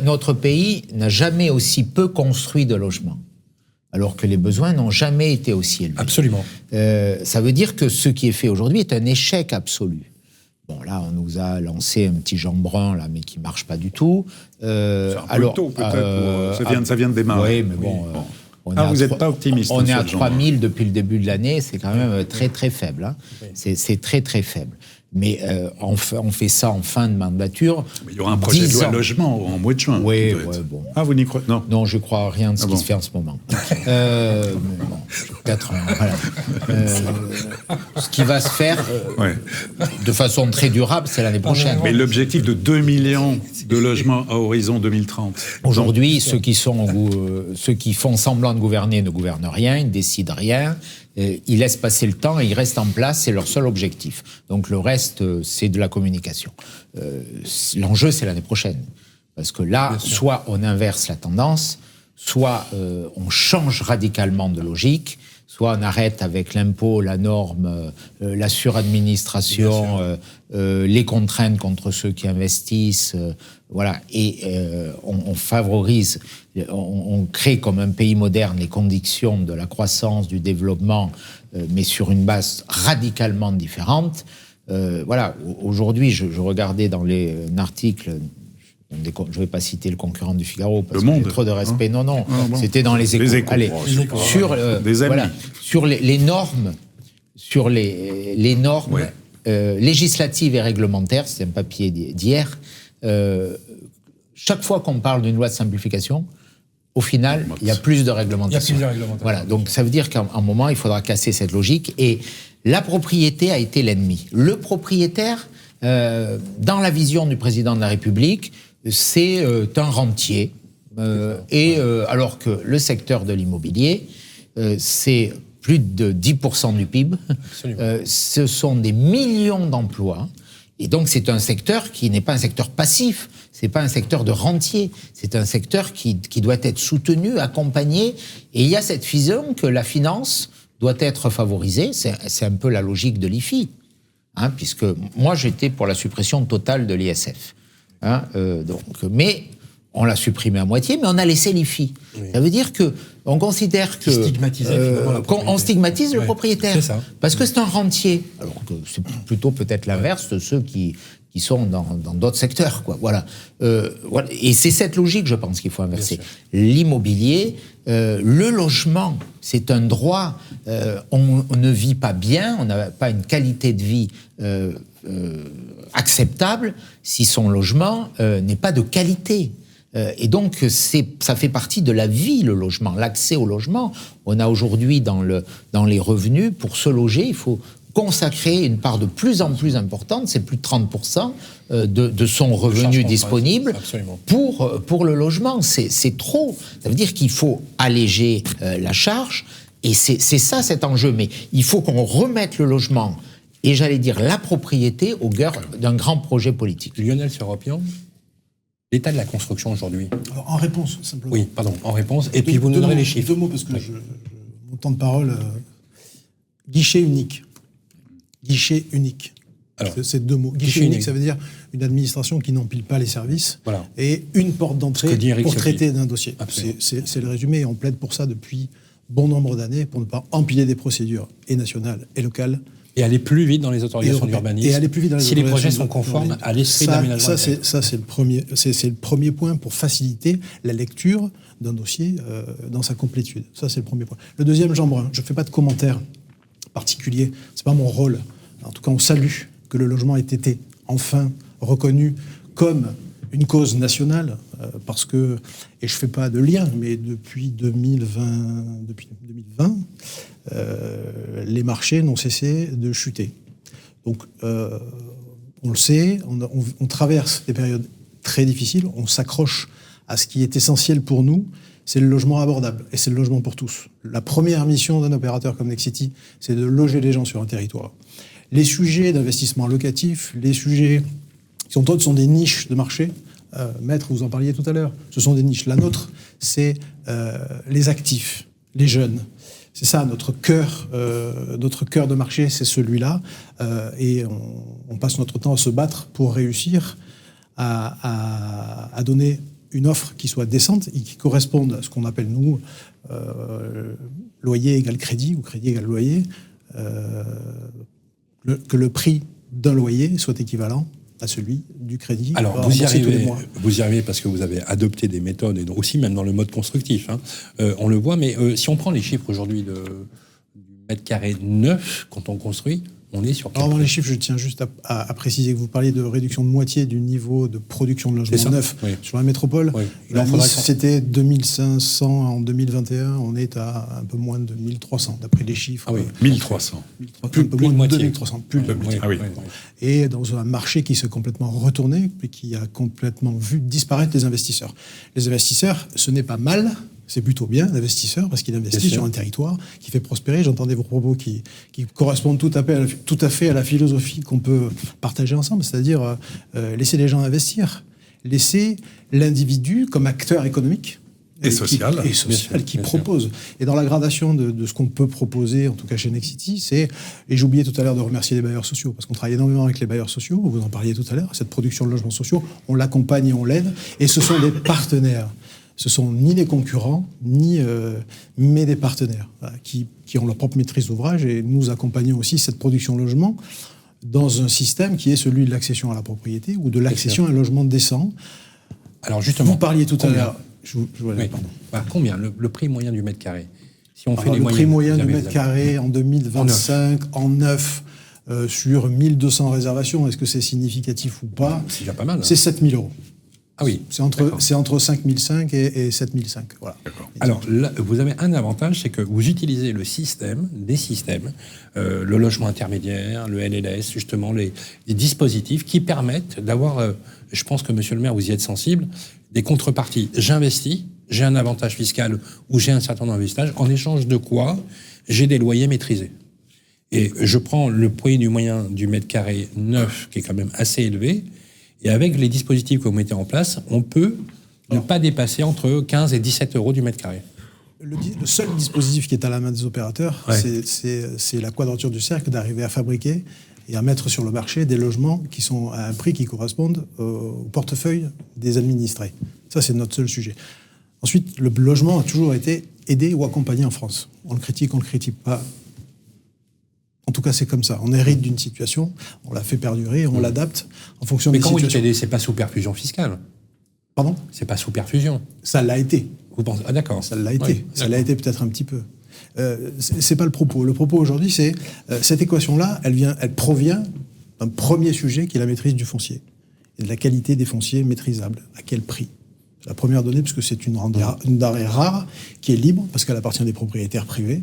Notre pays n'a jamais aussi peu construit de logements, alors que les besoins n'ont jamais été aussi élevés. Absolument. Ça veut dire que ce qui est fait aujourd'hui est un échec absolu. Bon, là, on nous a lancé un petit Jean Brun, là, mais qui ne marche pas du tout. C'est un peu tôt, peut-être. Ça vient de démarrer. Oui, mais bon... vous n'êtes pas optimiste. On est à 3000 depuis le début de l'année, c'est quand même très, très faible. Hein. Oui. C'est très, très faible. Mais on fait ça en fin de mandature. Mais il y aura un projet de loi de logement en mois de juin. Oui, bon. Ah, vous n'y croyez pas? Non, je ne crois à rien de ce qui se fait en ce moment. Peut-être, ce qui va se faire de façon très durable, c'est l'année prochaine. Mais l'objectif de 2 millions de logements à horizon 2030. Aujourd'hui, ceux qui font semblant de gouverner ne gouvernent rien, ils ne décident rien. Ils laissent passer le temps et ils restent en place, c'est leur seul objectif. Donc le reste, c'est de la communication. L'enjeu, c'est l'année prochaine. Parce que là, soit on inverse la tendance, soit on change radicalement de logique, soit on arrête avec l'impôt, la norme, la suradministration, les contraintes contre ceux qui investissent, voilà, et on favorise, on crée comme un pays moderne les conditions de la croissance, du développement, mais sur une base radicalement différente. Voilà, aujourd'hui, je regardais dans un article, je ne vais pas citer le concurrent du Figaro, parce que j'ai trop de respect. Non, c'était dans les Échos. Les Échos. Allez, sur les normes, législatives et réglementaires, c'est un papier d'hier. Chaque fois qu'on parle d'une loi de simplification, au final, il y a plus de réglementation. Voilà, donc ça veut dire qu'à un moment, il faudra casser cette logique. Et la propriété a été l'ennemi. Le propriétaire, dans la vision du président de la République, c'est un rentier. Alors que le secteur de l'immobilier, c'est plus de 10% du PIB. Ce sont des millions d'emplois. Et donc, c'est un secteur qui n'est pas un secteur passif, c'est pas un secteur de rentier, c'est un secteur qui doit être soutenu, accompagné. Et il y a cette vision que la finance doit être favorisée. C'est un peu la logique de l'IFI, hein, puisque moi, j'étais pour la suppression totale de l'ISF. Hein, mais on l'a supprimé à moitié, mais on a laissé l'IFI. Oui. Ça veut dire que on considère que on stigmatise le propriétaire, parce que c'est un rentier. Alors que c'est plutôt peut-être l'inverse de ceux qui sont dans d'autres secteurs, quoi. Voilà. Et c'est cette logique, je pense, qu'il faut inverser. L'immobilier, le logement, c'est un droit. On ne vit pas bien, on n'a pas une qualité de vie acceptable si son logement n'est pas de qualité. Et donc, ça fait partie de la vie, le logement, l'accès au logement. On a aujourd'hui dans les revenus, pour se loger, il faut consacrer une part de plus en plus importante, c'est plus de 30% de son revenu disponible pour le logement. C'est trop. Ça veut dire qu'il faut alléger la charge, et c'est ça cet enjeu. Mais il faut qu'on remette le logement, et j'allais dire la propriété, au cœur d'un grand projet politique. Lionel Seropian, l'état de la construction aujourd'hui. Alors, en réponse, simplement. Oui, pardon, en réponse. Et puis vous nous donnerez les chiffres. 2 mots, parce que mon temps de parole... guichet unique. Guichet unique. Alors, c'est 2 mots. Guichet unique, ça veut dire une administration qui n'empile pas les services, et une porte d'entrée pour traiter d'un dossier. C'est le résumé, et on plaide pour ça depuis bon nombre d'années, pour ne pas empiler des procédures, et nationales et locales. Et aller plus vite dans les autorisations d'urbanisme. Et aller plus vite dans les autorisations. Si les projets sont conformes à l'esprit d'aménagement. Ça, c'est le premier point pour faciliter la lecture d'un dossier dans sa complétude. Ça, c'est le premier point. Le deuxième, Jean Brun, je ne fais pas de commentaire particulier, c'est pas mon rôle. En tout cas, on salue que le logement ait été enfin reconnu comme une cause nationale, parce que, et je fais pas de lien, mais depuis 2020, les marchés n'ont cessé de chuter. Donc, on le sait, on traverse des périodes très difficiles, on s'accroche à ce qui est essentiel pour nous, c'est le logement abordable, et c'est le logement pour tous. La première mission d'un opérateur comme Nexity, c'est de loger les gens sur un territoire. Les sujets d'investissement locatif, les sujets qui sont d'autres, sont des niches de marché. Maître, vous en parliez tout à l'heure, ce sont des niches. La nôtre, c'est les actifs, les jeunes. C'est ça, notre cœur de marché, c'est celui-là. Et on passe notre temps à se battre pour réussir à donner une offre qui soit décente et qui corresponde à ce qu'on appelle, nous, loyer égale crédit ou crédit égale loyer, que le prix d'un loyer soit équivalent à celui du crédit. Alors, vous y arrivez parce que vous avez adopté des méthodes, et aussi même dans le mode constructif, on le voit, mais si on prend les chiffres aujourd'hui du mètre carré neuf, quand on construit, on est sur... Alors, dans les chiffres, je tiens juste à préciser que vous parliez de réduction de moitié du niveau de production de logements neufs sur la métropole. Oui. C'était 2500 en 2021, on est à un peu moins de 1300, d'après les chiffres. Ah oui, 1300. Plus de moitié. 2300, plus de moitié. Ah oui. Et dans un marché qui s'est complètement retourné, et qui a complètement vu disparaître les investisseurs. Les investisseurs, ce n'est pas mal, c'est plutôt bien, l'investisseur, parce qu'il investit sur un territoire qui fait prospérer. J'entendais vos propos qui correspondent tout à fait à la philosophie qu'on peut partager ensemble, c'est-à-dire laisser les gens investir, laisser l'individu comme acteur économique et social qui propose. Et dans la gradation de ce qu'on peut proposer, en tout cas chez Nexity, et j'ai oublié tout à l'heure de remercier les bailleurs sociaux, parce qu'on travaille énormément avec les bailleurs sociaux, vous en parliez tout à l'heure, cette production de logements sociaux, on l'accompagne et on l'aide, et ce sont des partenaires. Ce sont ni des concurrents, mais des partenaires qui ont leur propre maîtrise d'ouvrage, et nous accompagnons aussi cette production de logement dans un système qui est celui de l'accession à la propriété ou de l'accession à un logement décent. Alors justement, vous parliez tout à l'heure. Combien le prix moyen du mètre carré? Si on fait le prix moyen du mètre carré en 2025, en neuf, sur 1200 réservations, est-ce que c'est significatif ou pas? C'est déjà pas mal. C'est 7 000 €. Ah oui. C'est entre 5 500 et 7 500. Voilà. Alors là, vous avez un avantage, c'est que vous utilisez des systèmes, le logement intermédiaire, le LLS, justement, les dispositifs qui permettent d'avoir, je pense que monsieur le maire, vous y êtes sensible, des contreparties. J'investis, j'ai un avantage fiscal ou j'ai un certain investissage, en échange de quoi j'ai des loyers maîtrisés. Et je prends le prix du moyen du mètre carré neuf, qui est quand même assez élevé, et avec les dispositifs que vous mettez en place, on peut ne pas dépasser entre 15 et 17 € du mètre carré. Le seul dispositif qui est à la main des opérateurs, c'est la quadrature du cercle, d'arriver à fabriquer et à mettre sur le marché des logements qui sont à un prix qui correspondent au portefeuille des administrés. Ça, c'est notre seul sujet. Ensuite, le logement a toujours été aidé ou accompagné en France. On le critique pas. En tout cas, c'est comme ça. On hérite d'une situation, on la fait perdurer, on l'adapte en fonction des situations. Mais quand vous dites aider, c'est pas sous perfusion fiscale. Pardon ? C'est pas sous perfusion. Ça l'a été. Vous pensez ? Ah d'accord. Ça l'a été. Oui, ça l'a été peut-être un petit peu. C'est pas le propos. Le propos aujourd'hui, c'est cette équation-là, elle provient d'un premier sujet qui est la maîtrise du foncier et de la qualité des fonciers maîtrisables. À quel prix ? La première donnée, puisque c'est une denrée rare, qui est libre, parce qu'elle appartient à des propriétaires privés.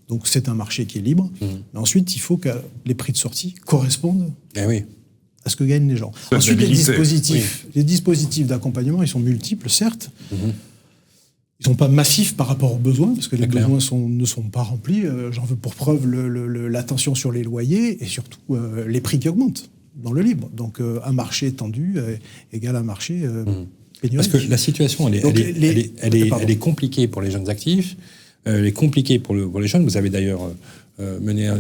Donc c'est un marché qui est libre. Mais ensuite, il faut que les prix de sortie correspondent à ce que gagnent les gens. Ensuite, les dispositifs d'accompagnement, ils sont multiples, certes. Ils ne sont pas massifs par rapport aux besoins, parce que les besoins ne sont pas remplis. J'en veux pour preuve la tension sur les loyers et surtout les prix qui augmentent dans le libre. Donc un marché tendu égale un marché pénurique. Parce que la situation, elle est compliquée pour les jeunes actifs, elle est compliquée pour les jeunes. Vous avez d'ailleurs mené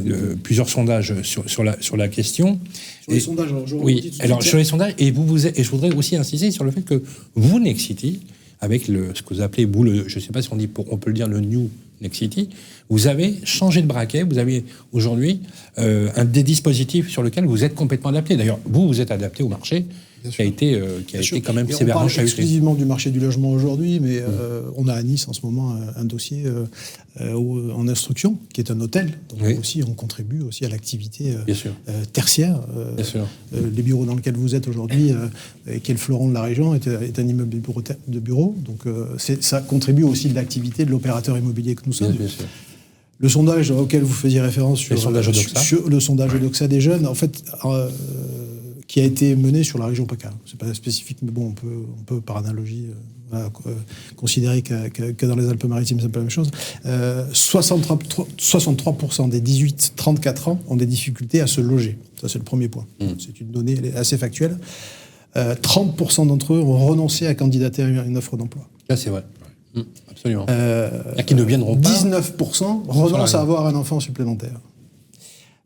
plusieurs sondages sur la question. Sur les sondages, sur les sondages, et je voudrais aussi insister sur le fait que vous, Nexity, avec ce que vous appelez, je ne sais pas si on peut le dire, le New Nexity, vous avez changé de braquet, vous avez aujourd'hui un des dispositifs sur lequel vous êtes complètement adapté. D'ailleurs, vous êtes adapté au marché qui a été quand même sévèrement chahuté. On parle exclusivement du marché du logement aujourd'hui, mais on a à Nice en ce moment un dossier en instruction, qui est un hôtel. Donc aussi, on contribue aussi à l'activité tertiaire. Les bureaux dans lesquels vous êtes aujourd'hui, qui est le fleuron de la région, est un immeuble de bureaux. Donc ça contribue aussi de l'activité de l'opérateur immobilier que nous sommes. Le sondage auquel vous faisiez référence sur le sondage Odoxa des jeunes, en fait, qui a été mené sur la région PACA. C'est pas spécifique, mais bon, on peut par analogie considérer que dans les Alpes-Maritimes, c'est un peu la même chose. 63% des 18-34 ans ont des difficultés à se loger. Ça, c'est le premier point. C'est une donnée assez factuelle. 30% d'entre eux ont renoncé à candidater à une offre d'emploi. Là, c'est vrai. Absolument. Qui ne viendront pas. 19% renoncent à avoir un enfant supplémentaire.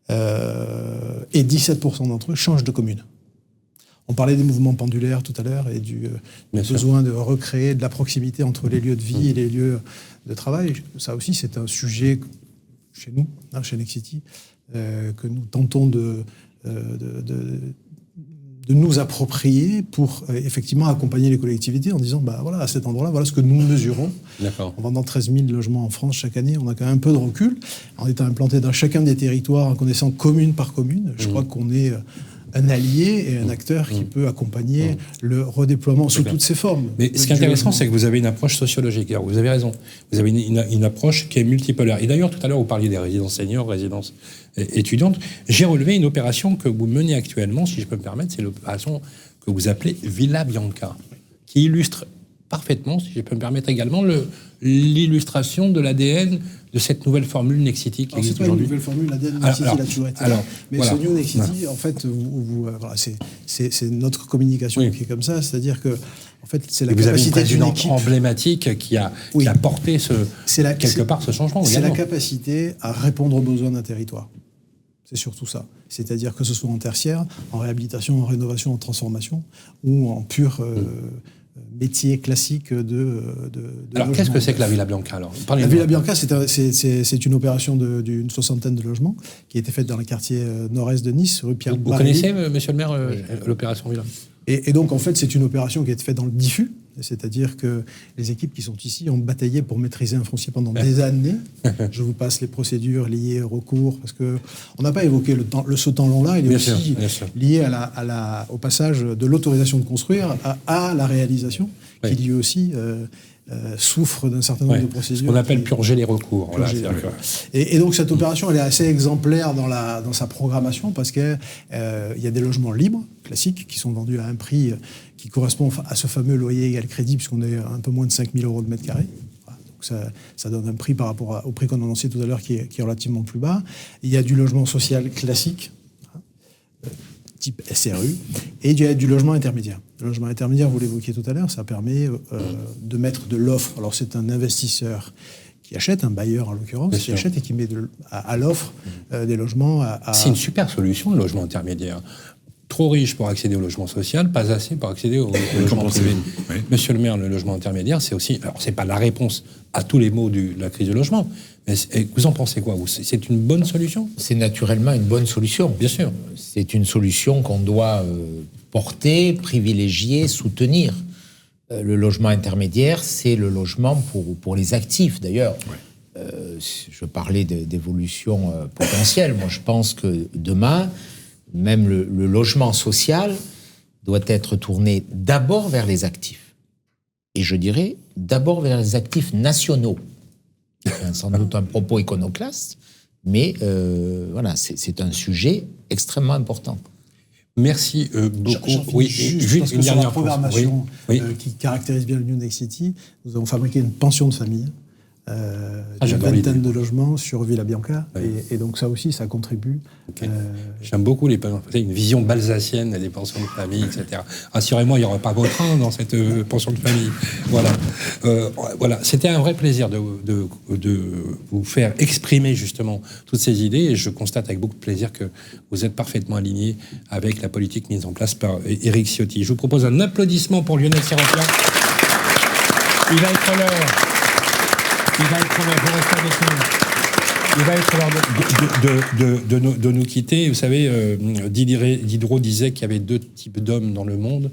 Et 17% d'entre eux changent de commune. On parlait des mouvements pendulaires tout à l'heure et du besoin de recréer de la proximité entre les lieux de vie et les lieux de travail. Ça aussi, c'est un sujet chez nous, chez Nexity, que nous tentons de nous approprier pour effectivement accompagner les collectivités en disant voilà, à cet endroit-là, voilà ce que nous mesurons. En vendant 13 000 logements en France chaque année, on a quand même un peu de recul. En étant implanté dans chacun des territoires, en connaissant commune par commune, je crois qu'on est un allié et un acteur qui peut accompagner le redéploiement sous toutes ses formes. Mais ce qui est intéressant, c'est que vous avez une approche sociologique. Alors, vous avez raison. Vous avez une approche qui est multipolaire. Et d'ailleurs, tout à l'heure, vous parliez des résidences seniors, résidences étudiantes. J'ai relevé une opération que vous menez actuellement, si je peux me permettre, c'est l'opération que vous appelez Villa Bianca, qui illustre parfaitement, si je peux me permettre également, l'illustration de l'ADN de cette nouvelle formule Nexity qui existe aujourd'hui. C'est pas une nouvelle formule, l'ADN Nexity l'a toujours été. Mais ce New Nexity, en fait, c'est notre communication qui est comme ça, c'est-à-dire que en fait, c'est la capacité d'une équipe emblématique qui a porté quelque part ce changement. C'est la capacité à répondre aux besoins d'un territoire. C'est surtout ça. C'est-à-dire que ce soit en tertiaire, en réhabilitation, en rénovation, en transformation, ou en pur métier classique de alors, logement. Qu'est-ce que c'est que la Villa Bianca alors ? La Villa Bianca, c'est une opération d'une 60aine de logements qui a été faite dans le quartier nord-est de Nice, rue Pierre Vous connaissez, monsieur le maire, l'opération Villa ? Et donc, en fait, c'est une opération qui a été faite dans le diffus, c'est-à-dire que les équipes qui sont ici ont bataillé pour maîtriser un foncier pendant des années. Je vous passe les procédures liées au recours, parce qu'on n'a pas évoqué ce temps long-là, il est aussi lié au passage de l'autorisation de construire à la réalisation, qui lui aussi souffre d'un certain nombre de procédures. Ce qu'on appelle purger les recours. Et donc cette opération, elle est assez exemplaire dans sa programmation, parce qu'il y a des logements libres, classiques, qui sont vendus à un prix qui correspond à ce fameux loyer égal crédit, puisqu'on est un peu moins de 5 000 € de mètre carré. Donc ça donne un prix par rapport au prix qu'on a annoncé tout à l'heure qui est relativement plus bas. Il y a du logement social classique, type SRU, et il y a du logement intermédiaire. Le logement intermédiaire, vous l'évoquiez tout à l'heure, ça permet de mettre de l'offre. Alors c'est un investisseur qui achète, un bailleur en l'occurrence, qui achète et qui met à l'offre des logements. C'est une super solution, le logement intermédiaire. Trop riche pour accéder au logement social, pas assez pour accéder au logement privé. Monsieur le maire, le logement intermédiaire, c'est aussi... Alors, c'est pas la réponse à tous les maux de la crise du logement, mais vous en pensez quoi, vous ? C'est une bonne solution ? C'est naturellement une bonne solution. Bien sûr. C'est une solution qu'on doit porter, privilégier, soutenir. Le logement intermédiaire, c'est le logement pour les actifs, d'ailleurs. Je parlais d'évolution potentielle. Moi, je pense que demain... Même le logement social doit être tourné d'abord vers les actifs. et je dirais d'abord vers les actifs nationaux. C'est sans doute un propos iconoclaste, mais voilà, c'est un sujet extrêmement important. Merci beaucoup. Oui, juste parce que sur la programmation qui caractérise bien le New Next City, nous avons fabriqué une pension de famille, une vingtaine de logements sur Villa Bianca, et donc ça aussi, ça contribue. Okay. J'aime beaucoup une vision balsacienne des pensions de famille, etc. Rassurez-moi, il n'y aura pas vos trains dans cette pension de famille. Voilà. Voilà. C'était un vrai plaisir de vous faire exprimer justement toutes ces idées, et je constate avec beaucoup de plaisir que vous êtes parfaitement aligné avec la politique mise en place par Éric Ciotti. Je vous propose un applaudissement pour Lionel Sérapian. Il va être l'heure. Il va être l'heure de nous quitter. Vous savez, Diderot disait qu'il y avait deux types d'hommes dans le monde.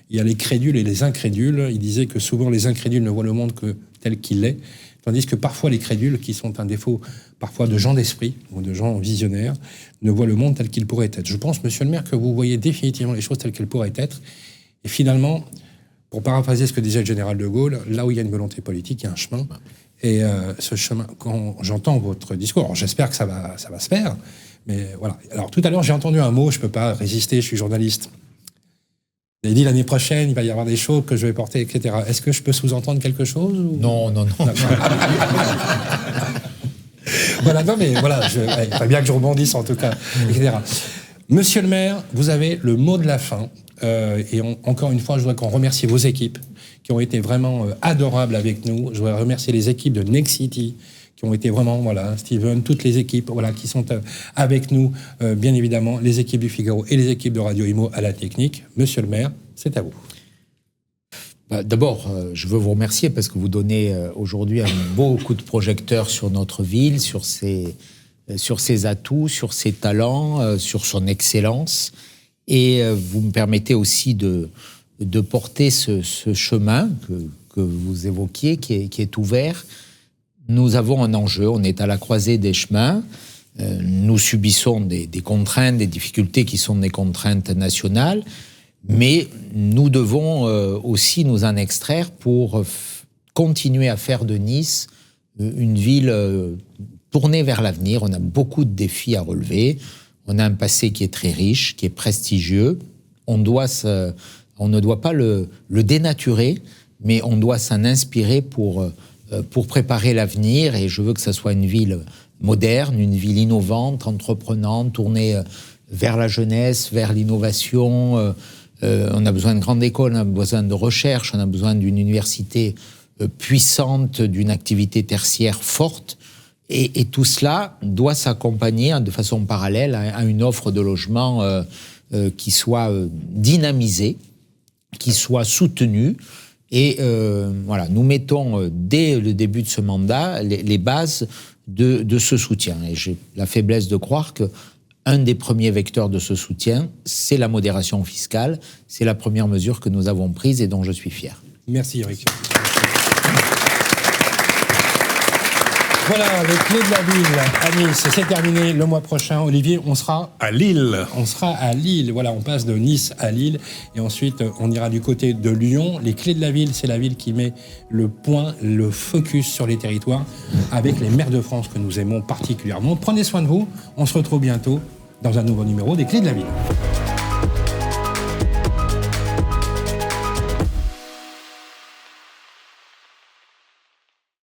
Il y a les crédules et les incrédules. Il disait que souvent les incrédules ne voient le monde que tel qu'il est, tandis que parfois les crédules, qui sont un défaut parfois de gens d'esprit ou de gens visionnaires, ne voient le monde tel qu'il pourrait être. Je pense, monsieur le maire, que vous voyez définitivement les choses telles qu'elles pourraient être. Et finalement, pour paraphraser ce que disait le général de Gaulle, là où il y a une volonté politique, il y a un chemin. Et ce chemin, quand j'entends votre discours, alors j'espère que ça va se faire, mais voilà. Alors tout à l'heure, j'ai entendu un mot, je ne peux pas résister, je suis journaliste. Vous avez dit l'année prochaine, il va y avoir des choses que je vais porter, etc. Est-ce que je peux sous-entendre quelque chose ou... Non. Voilà, non mais voilà, il faut bien que je rebondisse en tout cas, etc. Monsieur le maire, vous avez le mot de la fin. Et encore une fois, je voudrais qu'on remercie vos équipes qui ont été vraiment adorables avec nous. Je voudrais remercier les équipes de Next City qui ont été vraiment, voilà, Steven, toutes les équipes qui sont avec nous, bien évidemment, les équipes du Figaro et les équipes de Radio Imo à la technique. Monsieur le maire, c'est à vous. D'abord, je veux vous remercier parce que vous donnez aujourd'hui un beau coup de projecteur sur notre ville, sur ses atouts, sur ses talents, sur son excellence. Et vous me permettez aussi de porter ce chemin que vous évoquiez, qui est ouvert. Nous avons un enjeu, on est à la croisée des chemins. Nous subissons des contraintes, des difficultés qui sont des contraintes nationales, mais nous devons aussi nous en extraire pour continuer à faire de Nice une ville tournée vers l'avenir. On a beaucoup de défis à relever. On a un passé qui est très riche, qui est prestigieux. On ne doit pas le dénaturer, mais on doit s'en inspirer pour préparer l'avenir. Et je veux que ça soit une ville moderne, une ville innovante, entreprenante, tournée vers la jeunesse, vers l'innovation. On a besoin de grandes écoles, on a besoin de recherche, on a besoin d'une université puissante, d'une activité tertiaire forte. Et tout cela doit s'accompagner de façon parallèle à une offre de logement qui soit dynamisée, qui soit soutenue. Et voilà, nous mettons dès le début de ce mandat les bases de ce soutien. Et j'ai la faiblesse de croire qu'un des premiers vecteurs de ce soutien, c'est la modération fiscale. C'est la première mesure que nous avons prise et dont je suis fier. Merci Eric. Voilà, les clés de la ville à Nice, c'est terminé. Le mois prochain, Olivier, on sera à Lille. On sera à Lille. Voilà, on passe de Nice à Lille et ensuite on ira du côté de Lyon. Les clés de la ville, c'est la ville qui met le point, le focus sur les territoires avec les maires de France que nous aimons particulièrement. Prenez soin de vous. On se retrouve bientôt dans un nouveau numéro des clés de la ville.